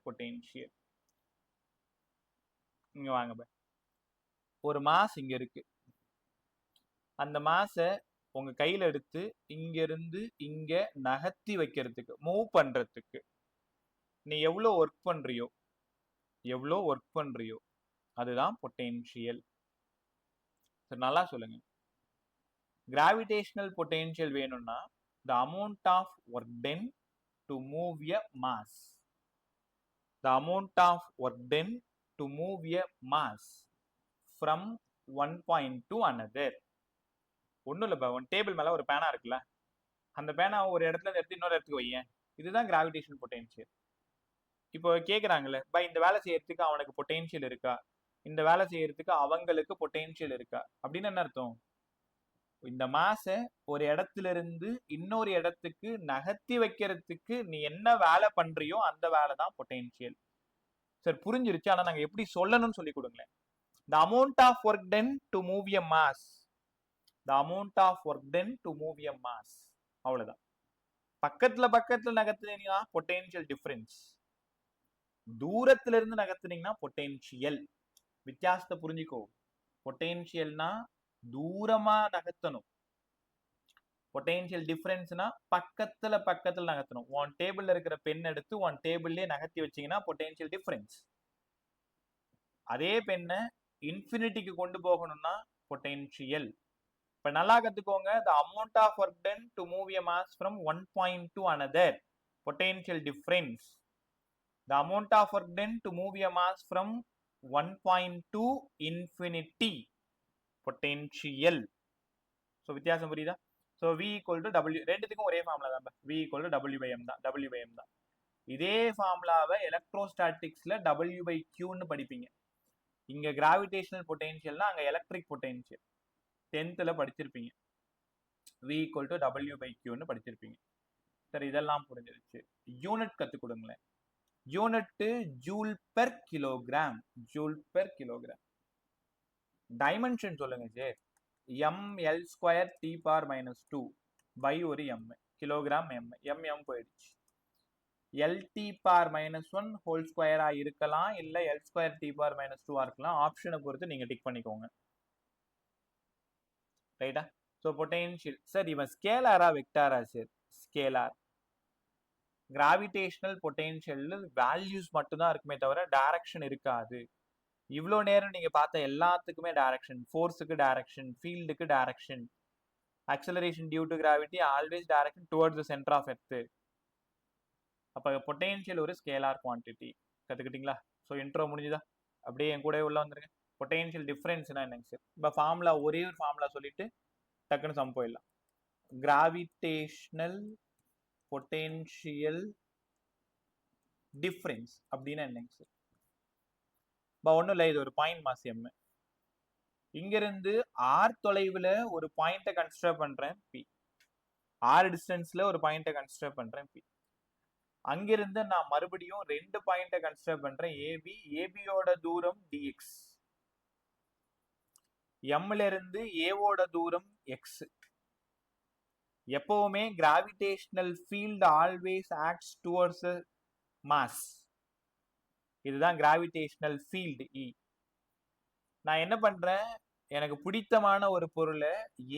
Speaker 1: potential. இங்க வாங்க பை. ஒரு மாஸ் இங்க இருக்கு. அந்த மாஸை உங்க கையில எடுத்து இங்க இருந்து இங்க நகர்த்தி வைக்கிறதுக்கு, மூவ் பண்றதுக்கு நீ எவ்வளோ ஒர்க் பண்றியோ அதுதான் பொட்டென்ஷியல். நல்லா சொல்லுங்க. கிராவிடேஷனல் பொட்டென்ஷியல் வேணும்னா the amount of work done to move a mass. The amount of work done to move a mass from one point to another. ஒன்றும் இல்லைப்பா, ஒன் டேபிள் மேலே ஒரு பேனா இருக்குல்ல, அந்த பேனா ஒரு இடத்துல எடுத்து இன்னொரு இடத்துக்கு வையேன். இதுதான் கிராவிடேஷனல் பொட்டென்ஷியல். இப்போ கேட்குறாங்கல்ல, இந்த வேலை செய்யறதுக்கு அவனுக்கு பொட்டென்ஷியல் இருக்கா, இந்த வேலை செய்யறதுக்கு அவங்களுக்கு பொட்டென்ஷியல் இருக்கா அப்படின்னு என்ன அர்த்தம்? இந்த மாசை ஒரு இடத்துல இருந்து இன்னொரு இடத்துக்கு நகர்த்தி வைக்கிறதுக்கு நீ என்ன வேலை பண்றியோ அந்த வேலை தான் பொட்டென்ஷியல். சார் புரிஞ்சிருச்சு, ஆனா நாங்க எப்படி சொல்லணும்னு சொல்லி கொடுங்களேன். the amount of work done to move a mass. the amount of work done to move a mass. அவ்வளவுதான். பக்கத்துல நகர்த்துனீங்கன்னா பொட்டென்ஷியல் டிஃபரன்ஸ், தூரத்துல இருந்து நகர்த்துனீங்கன்னா பொட்டென்ஷியல். வித்தியாசத்தை புரிஞ்சுக்கோ. பொட்டென்ஷியல்னா தூரமா நகர்த்தணும், பொட்டென்ஷியல் டிஃபரன்ஸ்னா பக்கத்துல நகர்த்தணும். ஒன் டேபிள்ல இருக்கிற பென் எடுத்து ஒன் டேபிள்லயே நகர்த்தி வச்சீங்கன்னா பொட்டென்ஷியல் டிஃபரன்ஸ். அதே பெண்ணை இன்ஃபினிட்டிக்கு கொண்டு போகணும்னா பொட்டென்ஷியல். இப்ப நல்லா கத்துக்கோங்க. the amount of work done to move a mass from one point to another, potential difference. the amount of work done to move a mass from one point to infinity, potential. So வித்தியாசம் புரியுதா? So v equal to w, ரெண்டுத்துக்கும் ஒரே formula தான். v equal to w/m தான். இதே ஃபார்முலாவை எலக்ட்ரோஸ்டாட்டிக்ஸ்ல w/qன்னு படிப்பீங்க. இங்க கிராவிடேஷனல் பொட்டென்ஷியல்னா அங்க எலக்ட்ரிக் பொட்டென்ஷியல் 10th படிச்சிருப்பீங்க. v equal to w/qன்னு படிச்சிருப்பீங்க. சரி, இதெல்லாம் புரிஞ்சிருச்சு. யூனிட் கத்து கொடுங்களேன். Unit joule per kilogram. Dimension சொல்லுங்க சார். ml² T⁻⁻2 பை ஒரு m, கிலோகிராம் m போயிடுச்சு. L⁻⁻1 ஹோல் ஸ்கொயரா இருக்கலாம், இல்ல L² T⁻⁻2 இருக்கலாம். ஆப்ஷனை பொறுத்து நீங்க டிக் பண்ணிக்கோங்க. ரைட்டா? ஸோ பொட்டென்ஷியல் சார் இவன் ஸ்கேலாரா வெக்டாரா sir? Scalar. Gravitational potential values மட்டும்தான் இருக்குமே தவிர டைரக்ஷன் இருக்காது. இவ்வளோ நேரம் நீங்க பார்த்த எல்லாத்துக்குமே டைரக்ஷன், ஃபோர்ஸுக்கு டைரக்ஷன், ஃபீல்டுக்கு direction, acceleration due to gravity always direction towards the centre of earth. அப்போ பொட்டென்ஷியல் ஒரு ஸ்கேலார் குவான்டிட்டி. கத்துக்கிட்டீங்களா? ஸோ இன்ட்ரோ முடிஞ்சுதா? அப்படியே என் கூட உள்ள வந்துருங்க. பொட்டென்ஷியல் டிஃபரன்ஸ்னா என்னங்க சார்? இப்போ ஃபார்முலா ஒரே ஒரு ஃபார்முலா சொல்லிட்டு டக்குன்னு சம் போயிடலாம். கிராவிடேஷனல் பொட்டென்ஷியல் டிஃபரன்ஸ் அப்படின்னா என்னங்க சார்? ஒன்றும் இல்லை, இது ஒரு பாயிண்ட் மாஸ் எம். இங்கிருந்து ஆர் தொலைவில் ஒரு பாயிண்ட்டை கன்சிடர் பண்றேன் பி, ஆர் டிஸ்டன்ஸ்ல ஒரு பாயிண்ட்டை கன்சிடர் பண்றேன் பி. அங்கிருந்து நான் மறுபடியும் 2 பாயிண்ட்டை கன்சிடர் பண்றேன் ஏபி, ஏபியோட தூரம் டிஎக்ஸ், எம்ல இருந்து ஏவோட தூரம் எக்ஸ். எப்பவுமே gravitational field always acts towards mass. இதுதான் கிராவிடேஷனல் ஃபீல்டு இ. நான் என்ன பண்றேன், எனக்கு பிடித்தமான ஒரு பொருளை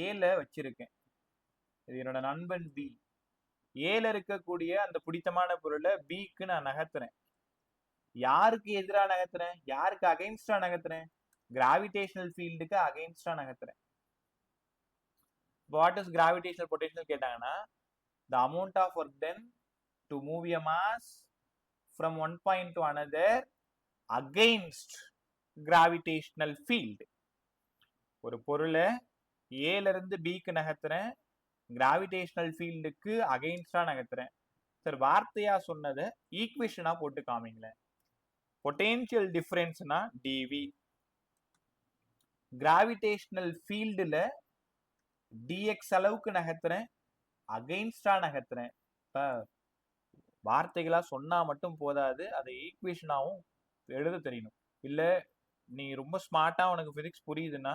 Speaker 1: ஏல வச்சிருக்கேன், இது என்னோட நண்பன் பி. ஏல இருக்கக்கூடிய அந்த பிடித்தமான பொருளை பிக்கு நான் நகர்த்துறேன். யாருக்கு எதிராக நகர்த்துறேன், யாருக்கு அகைன்ஸ்டா நகர்த்துறேன்? கிராவிடேஷனல் ஃபீல்டுக்கு அகைன்ஸ்டா நகர்த்துறேன். வாட் இஸ் கிராவிடேஷனல் பொட்டன்ஷியல் கேட்டாங்கன்னா, the amount of work done to move a mass from one point to another against gravitational field. ஒரு பொருளை ஏல இருந்து பிக்கு நகர்த்துறேன், கிராவிடேஷனல் ஃபீல்டுக்கு அகைன்ஸ்டா நகர்த்துறேன். சார் வார்த்தையா சொன்னதை ஈக்குவேஷனா போட்டு காமிங்களேன். பொட்டென்ஷியல் டிஃபரன்ஸ்னா டிவி, கிராவிடேஷனல் ஃபீல்டுல டிஎக்ஸ் அளவுக்கு நகர்த்துறேன், அகைன்ஸ்டா நகர்த்துறேன். இப்ப வார்த்தைகளா சொன்னா மட்டும் போதாது, அதை ஈக்குவேஷனாவும் எழுத தெரியணும். இல்ல நீ ரொம்ப ஸ்மார்ட்டா உனக்கு பிசிக்ஸ் புரியுதுன்னா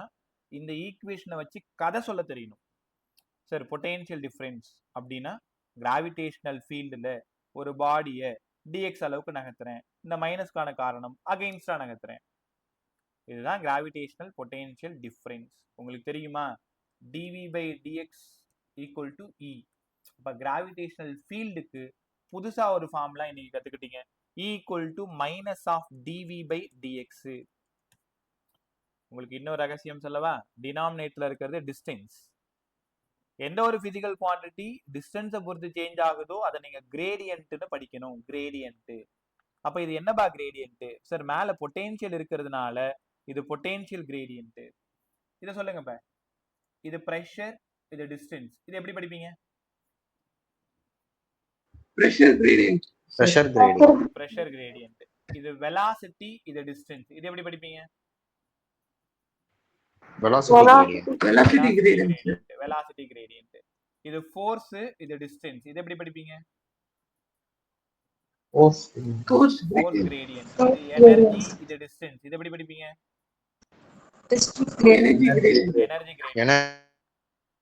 Speaker 1: இந்த ஈக்குவேஷனை வச்சு கதை சொல்ல தெரியணும். சார் பொட்டென்ஷியல் டிஃபரன்ஸ் அப்படின்னா கிராவிடேஷனல் ஃபீல்டுல ஒரு பாடியை டிஎக்ஸ் அளவுக்கு நகர்த்துறேன், இந்த மைனஸ்க்கான காரணம் அகைன்ஸ்டா நகர்த்துறேன். இதுதான் கிராவிடேஷனல் பொட்டென்ஷியல் டிஃபரன்ஸ். உங்களுக்கு தெரியுமா, dv by dx equal to E. இப்போ கிராவிடேஷனல் ஃபீல்டுக்கு புதுசா ஒரு ஃபார்முலா இன்னைக்கு கத்துக்கிட்டீங்க, equal to minus of dv by dx. உங்களுக்கு இன்னொரு ரகசியம் சொல்லவா, டினாமினேட்டர்ல இருக்கிறது டிஸ்டன்ஸ். எந்த ஒரு பிசிக்கல் குவான்டிட்டி டிஸ்டன்ஸை பொறுத்து சேஞ்ச் ஆகுதோ அதை நீங்க கிரேடியன்ட்னு படிக்கணும். கிரேடியன்ட். அப்ப இது என்னபா கிரேடியன்ட்? சார் மேல பொட்டென்ஷியல் இருக்கிறதுனால இது பொட்டென்ஷியல் கிரேடியன்ட். இதை சொல்லுங்க இப்ப. இது பிரஷர், இது டிஸ்டன்ஸ். இது எப்படி படிப்பீங்க?
Speaker 5: Pressure gradient.
Speaker 1: Pressure gradient. இது வெலாசிட்டி, இது டிஸ்டன்ஸ். இது எப்படி படிப்பீங்க?
Speaker 5: Velocity gradient.
Speaker 1: Velocity gradient. இது ஃபோர்ஸ், இது டிஸ்டன்ஸ். இது எப்படி படிப்பீங்க?
Speaker 5: Force
Speaker 1: gradient. இது எனர்ஜி, இது டிஸ்டன்ஸ். இது எப்படி படிப்பீங்க?
Speaker 5: Energy gradient.
Speaker 1: Energy gradient.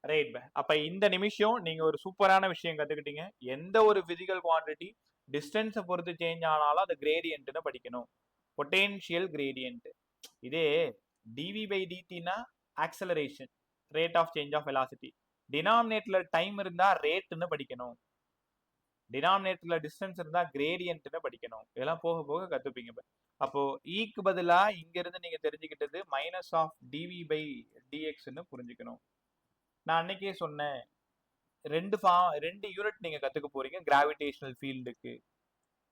Speaker 1: Right. அப்ப இந்த நிமிஷம் நீங்க ஒரு சூப்பரான விஷயம் கத்துக்கிட்டீங்க. எந்த ஒரு பிசிக்கல் குவான்டிட்டி டிஸ்டன்ஸை பொறுத்து சேஞ்ச் ஆனாலும் அது கிரேடியன்ட்னு படிக்கணும். Potential gradient. இதே டிவி பை டிடினா acceleration, rate of change of velocity. டினாமினேட்டர்ல டைம் இருந்தா ரேட்னு படிக்கணும், டினாமினேட்டர்ல டிஸ்டன்ஸ் இருந்தா கிரேடியன்ட்னு படிக்கணும். இதெல்லாம் போக போக கத்துப்பீங்க. அப்போ ஈக்கு பதிலா இங்க இருந்து நீங்க தெரிஞ்சுக்கிட்டது மைனஸ் ஆஃப் டிவி பை டிஎக்ஸ்ன்னு புரிஞ்சுக்கணும். நான் அன்னைக்கே சொன்னேன், 2 யூனிட் நீங்க கத்துக்க போறீங்க கிராவிடேஷனல் ஃபீல்டுக்கு.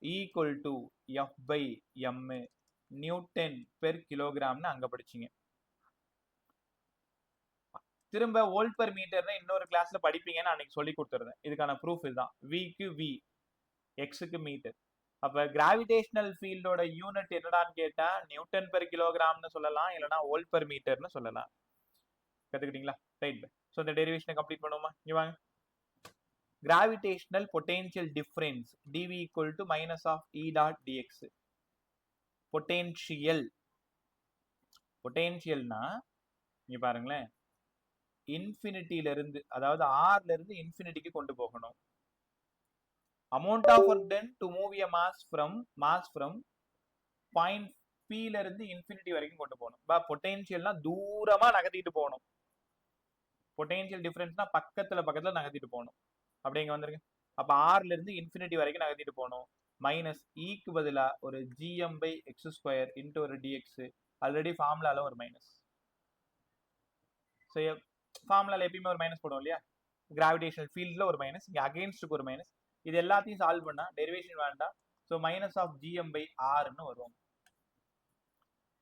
Speaker 1: Equal to F by m, newton per கிலோகிராம்னு அங்க படிச்சீங்க. திரும்ப வோல்ட் பெர் மீட்டர்னு இன்னொரு கிளாஸ்ல படிப்பீங்கன்னு அன்னைக்கு சொல்லி கொடுத்துருந்தேன். இதுக்கான ப்ரூஃப் இதுதான். விக்கு வி, எக்ஸுக்கு மீட்டர். அப்ப கிராவிடேஷனல் ஃபீல்டோட யூனிட் என்னடான்னு கேட்டா நியூட்டன் பெர் கிலோகிராம்னு சொல்லலாம், இல்லைன்னா வோல்ட் பெர் மீட்டர்னு சொல்லலாம். கத்துக்கிட்டீங்களா? ரைட். ஸோ இந்த டெரிவேஷனை கம்ப்ளீட் பண்ணுவோமா? இங்க வாங்க. Gravitational potential difference dv equal to minus of E dot dx. பொட்டென்ஷியல்னா இங்க பாருங்களேன், இன்ஃபினிட்டில இருந்து, அதாவது ஆர்ல இருந்து இன்ஃபினிட்டிக்கு கொண்டு போகணும். Amount of work done to move a mass from point P ல இருந்து இன்ஃபினிட்டி வரைக்கும் கொண்டு போகணும். பொட்டென்ஷியல்னா தூரமா நகர்த்திட்டு போகணும். பொட்டென்ஷியல் டிஃபரன்ஸ்னா பக்கத்துல நகர்த்திட்டு போகணும். அப்படி இங்க வந்துருங்க. அப்ப ஆர்ல இருந்து இன்ஃபினிட்டி வரைக்கும் நகர்த்திட்டு போகணும். மைனஸ் ஈக்கு பதிலா ஒரு GM by x square into ஒரு டிஎக்ஸ். ஆல்ரெடி ஃபார்முலால ஒரு மைனஸ். ஸோ ஃபார்முலால எப்பயுமே ஒரு மைனஸ் போடும் இல்லையா? கிராவிடேஷனல் ஃபீல்ட்ல ஒரு மைனஸ், இங்க அகைன்ஸ்டுக்கு ஒரு மைனஸ். இது எல்லாத்தையும் சால்வ் பண்ணா டெரிவேஷன் வேண்டாம். So minus of GM by ஆர்னு வரும்.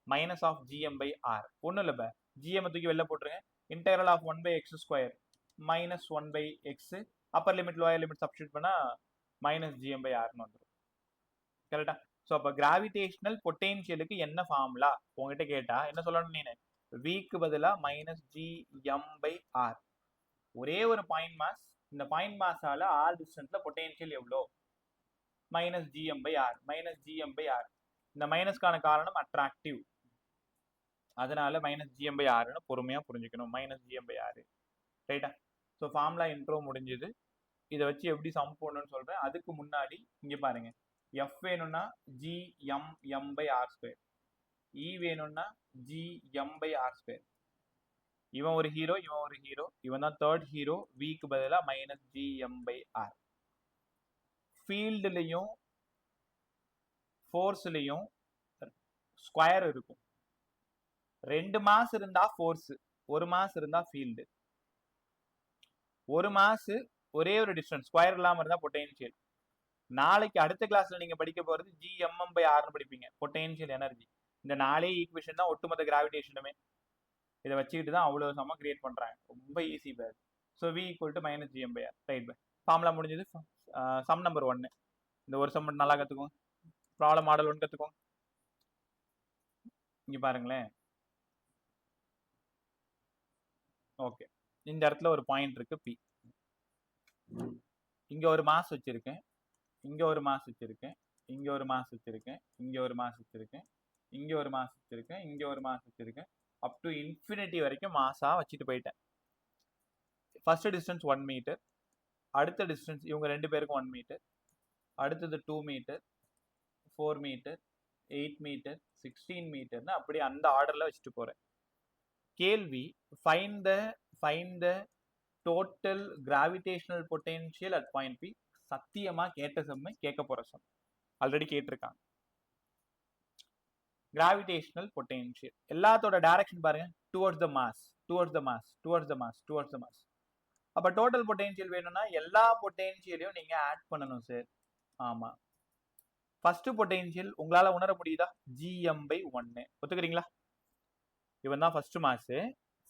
Speaker 1: Minus of GM by R ஒன்றும் இல்லை, ஜிஎம் தூக்கி வெளில போட்டுருங்க. Integral of 1 by x square minus 1 by x upper limit lower limit substitute பண்ணா மைனஸ் ஜிஎம் பை ஆர்னு வந்துடும். கரெக்டா? ஸோ அப்போ கிராவிடேஷனல் பொட்டென்ஷியலுக்கு என்ன ஃபார்முலா உங்ககிட்ட கேட்டா என்ன சொல்லணும்? நீ விக்கு பதிலாக மைனஸ் ஜிஎம் பை ஆர். ஒரே ஒரு பாயிண்ட் மாஸ், இந்த பாயிண்ட் மாஸால ஆர் டிஸ்டன்ஸ்ல பொட்டென்ஷியல் எவ்வளோ? Minus GM by R. Minus GM by R. இந்த மைனஸ்க்கான காரணம் அட்ராக்டிவ், அதனால மைனஸ் ஜிஎம் பை ஆர்னு பொறுமையா புரிஞ்சுக்கணும். Minus GM by R. ரைட்டா? ஸோ ஃபார்முலா இன்ட்ரோ முடிஞ்சது. இதை வச்சு எப்படி சம் போடணும்னு சொல்றேன். அதுக்கு முன்னாடி இங்க பாருங்க, எஃப் வேணும்னா ஜிஎம் பை ஆர் ஸ்கொயர், இ வேணும்னா ஜிஎம் பை ஆர் ஸ்கொயர். இவன் ஒரு ஹீரோ, இவன் ஒரு ஹீரோ, இவன் தான் தேர்ட் ஹீரோ. விக்கு பதிலாக மைனஸ் ஜிஎம் பை ஆர். ஃபீல்டுலையும் ஃபோர்ஸ்லையும் ஸ்கொயர் இருக்கும். 2 மாஸ் இருந்தா ஃபோர்ஸ், 1 மாஸ் இருந்தா ஃபீல்டு. 1 மாஸ் ஒரே ஒரு டிஸ்டன்ஸ் ஸ்கொயர் இல்லாம இருந்தா பொட்டென்ஷியல். நாளைக்கு அடுத்த கிளாஸ்ல நீங்க படிக்க போறது ஜிஎம்எம் பை ஆர்னு படிப்பீங்க, பொட்டென்ஷியல் எனர்ஜி. இந்த 4 ஈக்குவேஷன் தான் ஒட்டுமொத்த கிராவிடேஷனுமே. இதை வச்சுக்கிட்டு தான் அவ்வளவு சம கிரியேட் பண்றாங்க. ரொம்ப ஈஸி பேர். So V equal to minus GM by r. Right by formula முடிஞ்சது. Sum number 1. இந்த ஒரு சம் நல்லா கத்துக்கோங்க. ப்ராப்ளம் மாடல் 1 கத்துக்கோங்க. இங்க பாருங்களேன். ஓகே, இந்த இடத்துல ஒரு பாயிண்ட் இருக்கு பி. இங்க ஒரு மாஸ் வச்சிருக்கேன், இங்க ஒரு மாஸ் வச்சிருக்கேன், இங்க ஒரு மாஸ் வச்சிருக்கேன், இங்க ஒரு மாஸ் வச்சிருக்கேன், இங்க ஒரு மாஸ் வச்சிருக்கேன், இங்க ஒரு மாஸ் வச்சிருக்கேன். அப் டு இன்ஃபினிட்டி வரைக்கும் மாஸா வச்சுட்டு போயிட்டேன். ஃபர்ஸ்ட் டிஸ்டன்ஸ் 1 மீட்டர், அடுத்த டிஸ்டன்ஸ் இவங்க 2 பேருக்கும் 1 மீட்டர், அடுத்தது 2 மீட்டர், 4 மீட்டர், 8 மீட்டர், 16 மீட்டர்னு அப்படி அந்த ஆர்டர்ல வச்சுட்டு போறேன். கேள்வி find the total gravitational potential at point P. சத்தியமா கேட்ட சம், கேட்க போற சம் ஆல்ரெடி கேட்டிருக்காங்க. கிராவிடேஷனல் பொட்டென்ஷியல் எல்லாத்தோட டைரக்ஷன் பாருங்க, towards the mass, towards the mass, towards the mass, towards the mass. அப்ப டோட்டல் பொட்டென்ஷியல் வேணும்னா எல்லா பொட்டென்ஷியலையும் நீங்க ஆட் பண்ணணும் சார். ஆமா, ஃபர்ஸ்ட் பொட்டென்ஷியல் உங்களால உணர முடியுதா? GM by 1. ஒத்துக்கிறீங்களா? இவன் தான் first mass,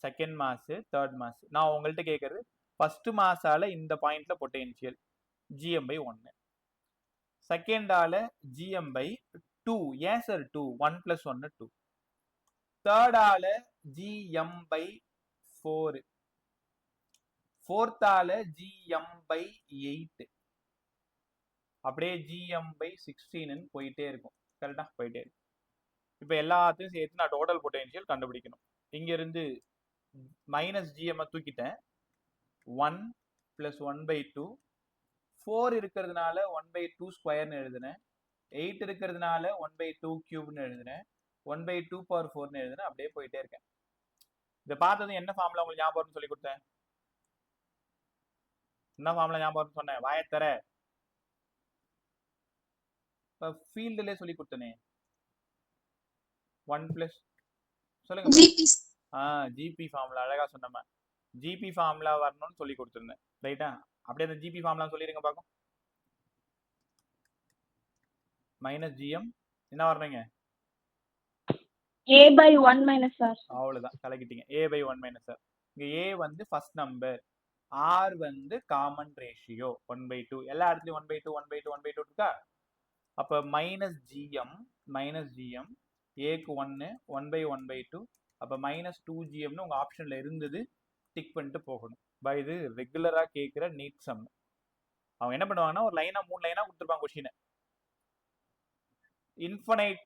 Speaker 1: second mass, third mass. நான் உங்கள்கிட்ட கேட்கறது ஃபர்ஸ்ட் மாஸால இந்த பாயிண்ட்ல பொட்டென்ஷியல் ஜிஎம் பை 1, செகண்டால ஜிஎம் பை 2. ஏன் சார் 2? 1 + 1 2. தேர்டால ஜிஎம் பை 4, ஃபோர்த்தால ஜிஎம் பை 8, அப்படியே ஜிஎம் பை 16 போயிட்டே இருக்கும். கரெக்டா? போயிட்டே இருக்கும். இப்போ எல்லாத்தையும் சேர்த்து நான் டோட்டல் பொட்டென்ஷியல் கண்டுபிடிக்கணும். இங்க இருந்து மைனஸ் ஜிஎம் தூக்கிட்டேன். 1 + 1/2, 4 இருக்கிறதுனால 1/2 ஸ்கொயர்னு எழுதுனேன், 8 இருக்கிறதுனால 1/2 கியூப்னு எழுதுனேன், 1/2 பவர் 4னு எழுதுனேன். அப்படியே போயிட்டே இருக்கேன். இதை பார்த்தது என்ன ஃபார்முலா உங்களுக்கு ஞாபகம் சொல்லி கொடுத்தேன்? என்ன ஃபார்முலா ஞாபகம் சொன்னேன்? வாயத்தர ஃபீல்டுல சொல்லி கொடுத்தனே. 1 + சொல்லுங்க. ஜிபி ஃபார்முலா அழகா சொன்னமா. ஜிபி ஃபார்முலா வரணும்னு சொல்லி கொடுத்துருந்தேன். ரைட்டா? அப்படியே அந்த ஜிபி ஃபார்முலா சொல்லிருங்க பார்க்கும். மைனஸ் ஜிஎம் என்ன வரணுங்க?
Speaker 3: a/1 - r.
Speaker 1: அவ்வளவுதான், கலக்கிட்டீங்க. a/1 - r. இங்க a வந்து ஃபர்ஸ்ட் நம்பர், r வந்து காமன் ரேஷியோ 1/2. எல்லா இடத்துலயும் 1/2 1/2 1/2 இருக்கா? அப்ப மைனஸ் ஜிஎம் ஏக்கு 1 1/1/2. அப்ப மைனஸ் 2gmனு உங்க ஆப்ஷன்ல இருந்தது, டிக் பண்ணிட்டு போகணும். இது ரெகுலரா கேட்கிற நீட் சம். அவங்க என்ன பண்ணுவாங்கன்னா ஒரு லைனா 3 லைனா கொடுத்துருப்பாங்க கொஸ்டின். இன்ஃபனைட்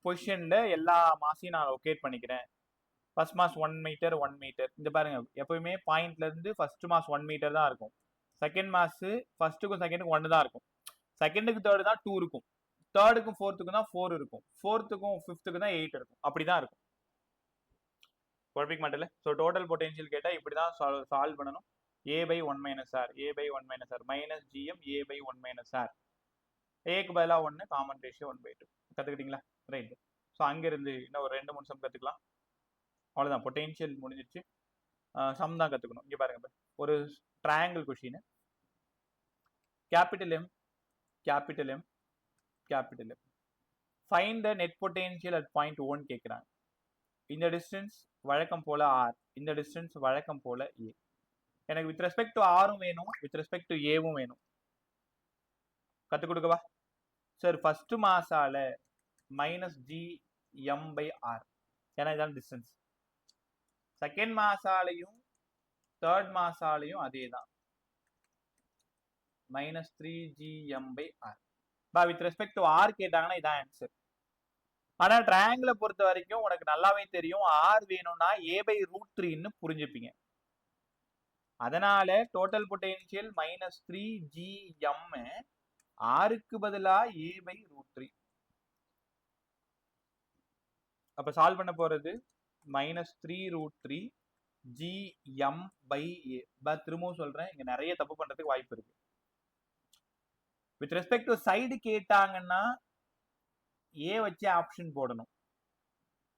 Speaker 1: பொசிஷன்ல எல்லா மாசையும் நான் லொகேட் பண்ணிக்கிறேன். First mass 1 metre 1 metre. இந்த பாருங்க, எப்பவுமே பாயிண்ட்ல இருந்து ஃபர்ஸ்ட் மாஸ் 1 மீட்டர் தான் இருக்கும். செகண்ட் மாஸ் ஃபர்ஸ்ட்டுக்கும் செகண்டுக்கும் 1 தான் இருக்கும். செகண்டுக்கு தேர்டு தான் 2 இருக்கும். தேர்டுக்கும் ஃபோர்த்துக்கும் தான் 4 இருக்கும். ஃபோர்த்துக்கும் ஃபிஃப்த்துக்கும் தான் 8 இருக்கும். அப்படிதான் இருக்கும். குழப்பிக்க மாட்டேல. ஸோ டோட்டல் பொட்டென்ஷியல் கேட்டால் இப்படி தான் சால்வ் பண்ணணும். a/1 - r, a/1 - r, minus GM a/1 - r. ஏக்கு பதிலாக 1, காமன் ரேஷியோ 1/2. கற்றுக்கிட்டீங்களா? ரைட். ஸோ அங்கேருந்து இன்னும் ஒரு 2-3 சம் கற்றுக்கலாம். அவ்வளோதான், பொட்டென்ஷியல் முடிஞ்சிருச்சு. சம் தான் கற்றுக்கணும். இங்கே பாருங்க, ஒரு triangle question. Capital M capital M capital M. Find the net potential at point 1 கேட்குறாங்க. இந்த டிஸ்டன்ஸ் வழக்கம் போல r, இந்த டிஸ்டன்ஸ் வழக்கம் போல a. எனக்கு வித் ரெஸ்பெக்ட் டு ஆரும் வேணும், வித் ரெஸ்பெக்ட் டு ஏவும் வேணும். கற்றுக் கொடுக்கவா சார்? ஃபர்ஸ்ட் மாசால minus G M by r, ஏன்னா இதான் டிஸ்டன்ஸ். செகண்ட் மாசாலையும் தேர்ட் மாசாலையும் அதே தான், மைனஸ் 3gm by r. பா வித் ரெஸ்பெக்ட் டு ஆர் கேட்டாங்கன்னா இதான் ஆன்சர். ஆனா ட்ரையாங்கிளை பொறுத்த வரைக்கும் உனக்கு நல்லாவே தெரியும், ஆர் வேணும்னா a/√3ன்னு புரிஞ்சுப்பீங்க. அதனால டோட்டல் பொட்டென்ஷியல் மைனஸ் 3gm, ஆருக்கு பதிலா a/√3. அப்ப சால்வ் பண்ண போறது மைனஸ் 3√3 gm by a. திரும்பவும் சொல்றேன், இங்க நிறைய தப்பு பண்றதுக்கு வாய்ப்பு இருக்கு. வித் ரெஸ்பெக்ட் டு சைடு கேட்டாங்கன்னா ஏ வச்சு ஆப்ஷன் போடணும்.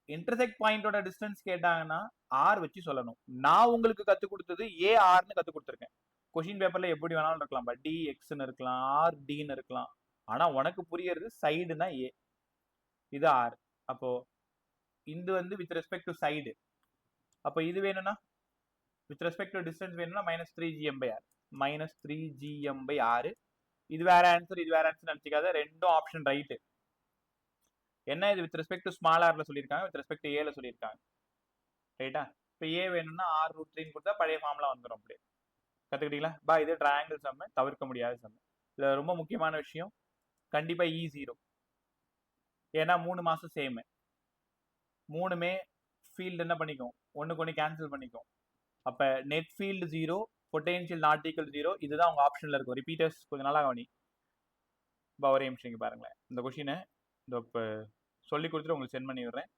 Speaker 1: இன்டர்செக்ட் பாயிண்டோட டிஸ்டன்ஸ் கேட்டாங்கன்னா ஆர் வச்சு சொல்லணும். நான் உங்களுக்கு கத்து கொடுத்தது ஏ ஆர்னு கத்து கொடுத்துருக்கேன். கொஸ்டின் பேப்பர்ல எப்படி வேணாலும் இருக்கலாம், டி எக்ஸ்ன்னு இருக்கலாம், ஆர் டின்னு இருக்கலாம். ஆனா உனக்கு புரியறது சைடுனா ஏ, இது ஆர். அப்போ இது வந்து வித் ரெஸ்பெக்ட் டு சைடு. அப்போ இது வேணும்னா வித் ரெஸ்பெக்ட் டு டிஸ்டன்ஸ் வேணும்னா minus 3gm by r, minus 3gm by r. இது வேற ஆன்சர், இது வேற ஆன்சர் நினைச்சுக்காத, ரெண்டும் ஆப்ஷன் ரைட்டு. என்ன இது வித் ரெஸ்பெக்ட் டு ஸ்மால் ஆர்ல சொல்லியிருக்காங்க, வித் ரெஸ்பெக்ட் டு ஏல சொல்லியிருக்காங்க, ரைட்டா? இப்போ ஏ வேணும்னா r√3 கொடுத்தா பழைய ஃபார்ம்ல வந்துடும். அப்படியே கத்துக்கிட்டீங்களா? பா இது ட்ரையாங்கிள் சம்மு, தவிர்க்க முடியாத சம்மு. இதுல ரொம்ப முக்கியமான விஷயம், கண்டிப்பா E0. ஏன்னா 3 மாசம் சேமு, மூணுமே ஃபீல்டு என்ன பண்ணிக்கும், ஒண்ணுக்கு ஒன்று கேன்சல் பண்ணிக்கும். அப்ப net field 0, potential not equal 0. இதுதான் உங்க ஆப்ஷன்ல இருக்கும். ரிப்பீட்டர்ஸ் கொஞ்சம் நாளா கவனி. ஒரே நிமிஷம் பாருங்களேன், இந்த கொஸ்டினை இப்போ சொல்லி கொடுத்துட்டு உங்களுக்கு சென்ட் பண்ணி விடுறேன்.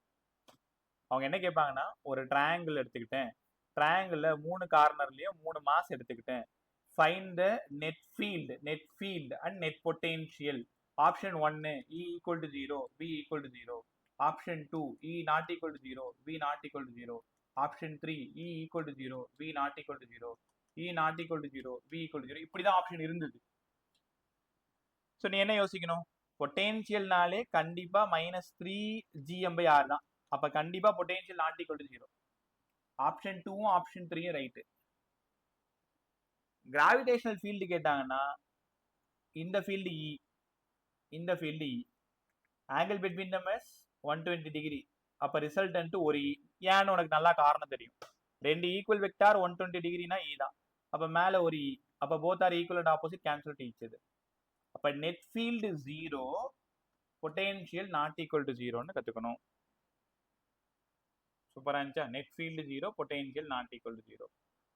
Speaker 1: அவங்க என்ன கேட்பாங்கன்னா, ஒரு ட்ரையாங்கிள் எடுத்துக்கிட்டேன், ட்ரையாங்கிள் 3 கார்னர்லயும் 3 மாஸ் எடுத்துக்கிட்டேன், find the net field and net potential. Option 1 E equal to 0, B equal to 0. Option 2 E not equal to 0, B not equal to 0. Option 3 E equal to 0, B not equal to 0, E not equal to 0, B equal to 0. இப்படிதான் option இருந்தது. So நீ என்ன யோசிக்கணும், பொட்டென்ஷியல்னாலே கண்டிப்பா minus 3gm by r தான். அப்ப கண்டிப்பா potential not equal to 0. Option 2ம் ஆப்ஷன் 3யும் ரைட்டு. கிராவிடேஷனல் ஃபீல்டு கேட்டாங்கன்னா இந்த ஃபீல்டு E, இந்த field E. Angle between them is 120 degree. அப்ப ரிசல்டன்ட் ஒரு E. ஏன்னு உனக்கு நல்லா காரணம் தெரியும். ரெண்டு ஈக்குவல் வெக்டார் 120 டிகிரினா E தான். அப்ப மேல ஒரு E. அப்ப both are equal and opposite, cancel to each other. அப்ப net field 0, potential not equal to 0ன்னு கத்துக்கணும். சூப்பரா இருந்துச்சா? Net field 0, potential not equal to 0.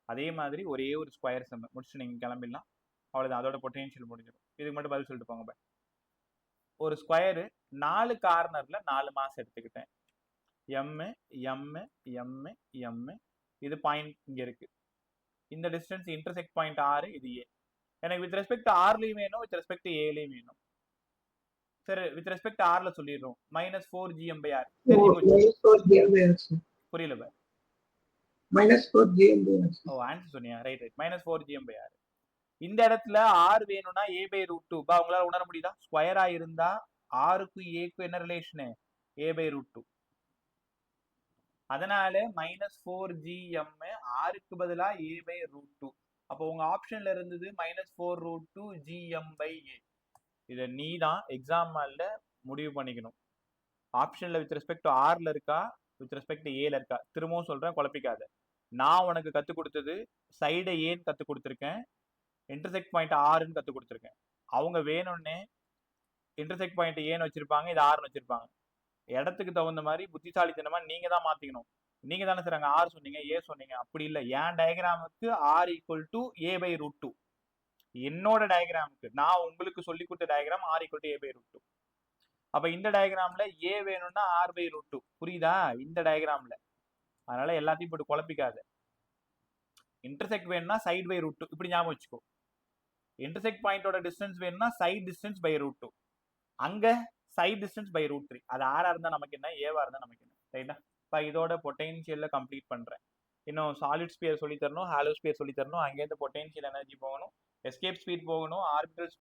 Speaker 1: அதே மாதிரி ஒரே ஒரு ஸ்கொயர் சம் முடிச்சு நீங்க கிளம்பிடலாம். அவ்வளவுதான், அதோட பொட்டென்ஷியல் முடிஞ்சிடும். இதுக்கு மட்டும் பதில் சொல்லிட்டு போங்க. ஒரு ஸ்கொயரு 4 கார்னர்ல 4 மாஸ் எடுத்துக்கிட்டேன், எம் எம் எம் எம். இது பாயிண்ட் இங்க இருக்கு, இந்த டிஸ்டன்ஸ் இன்டர்செக்ட் பாயிண்ட் 6, இது ஏ. எனக்கு வித் ரெஸ்பெக்ட் ஆர்லையும் வேணும், வித் ரெஸ்பெக்ட் ஏலையும் வேணும். சரி, வித் ரெஸ்பெக்ட் ஆர்ல சொல்லிடுறோம், மைனஸ் 4gm by r. புரியல பா?
Speaker 5: Minus 4gm by r.
Speaker 1: ஓ ஆன்சர் சொன்னியா? Right right, minus 4gm by r. இந்த இடத்துல ஆர் வேணும்னா a/√2. பா உங்களால உணர முடியுதா? ஸ்கொயரா இருந்தா ஆருக்கும் ஏக்கும் என்ன ரிலேஷனு? a/√2. அதனால மைனஸ் 4gm ஆருக்கு பதிலா a/√2. அப்போ உங்க ஆப்ஷன்ல இருந்தது மைனஸ் 4√2gm by a. இதை நீ தான் எக்ஸாம்ல முடிவு பண்ணிக்கணும். ஆப்ஷன்ல வித் ரெஸ்பெக்ட் டு ஆர்ல இருக்கா, வித் ரெஸ்பெக்ட் டு ஏல இருக்கா? திரும்பவும் சொல்றேன், குழப்பிக்காத. நான் உனக்கு கத்து கொடுத்தது சைடை ஏன்னு கத்து கொடுத்துருக்கேன், இன்டர்செக்ட் பாயிண்ட் ஆர்ன்னு கத்து கொடுத்துருக்கேன். அவங்க வேணும்னே இன்டர்செக்ட் பாயிண்ட் ஏன்னு வச்சிருப்பாங்க, இது ஆர்னு வச்சிருப்பாங்க. இடத்துக்கு தகுந்த மாதிரி புத்திசாலித்தனமா நீங்க தான் மாத்திக்கணும். நீங்க தானே சார் அங்க ஆர் சொன்னீங்க, ஏ சொன்னீங்க, அப்படி இல்லை. என் டயக்ராமுக்கு ஆர் ஈக்குவல் டு a/√2. என்னோட டயக்ராமுக்கு, நான் உங்களுக்கு சொல்லி கொடுத்த diagram R equal to a/√2. அப்ப இந்த டயக்ராம்ல ஏ வேணும்னா r/√2. புரியுதா? இந்த டயக்ராம்ல. அதனால எல்லாத்தையும் போட்டு குழப்பிக்காத. இன்டர்செக்ட் வேணும்னா சைட் பை √2, இப்படி ஞாபகம் வச்சுக்கோ. இன்டர்செக்ட் பாயிண்டோட டிஸ்டன்ஸ் வேணும்னா சைட் டிஸ்டன்ஸ் பை √2. அங்க சைட் டிஸ்டன்ஸ் பை √3. அது ஆரா இருந்தா நமக்கு என்ன, ஏவா இருந்தா நமக்கு என்ன, ரைட்டா? இப்போ இதோட பொட்டென்ஷியல்ல கம்ப்ளீட் பண்றேன். இன்னும் சாலிட் ஸ்பியர் சொல்லி தரணும், ஹாலோ ஸ்பியர் சொல்லி தரணும். அங்கேருந்து பொட்டென்ஷியல் எனர்ஜி போகணும், எஸ்கேப் ஸ்பீட் போகணும், ஆர்பிட்டல்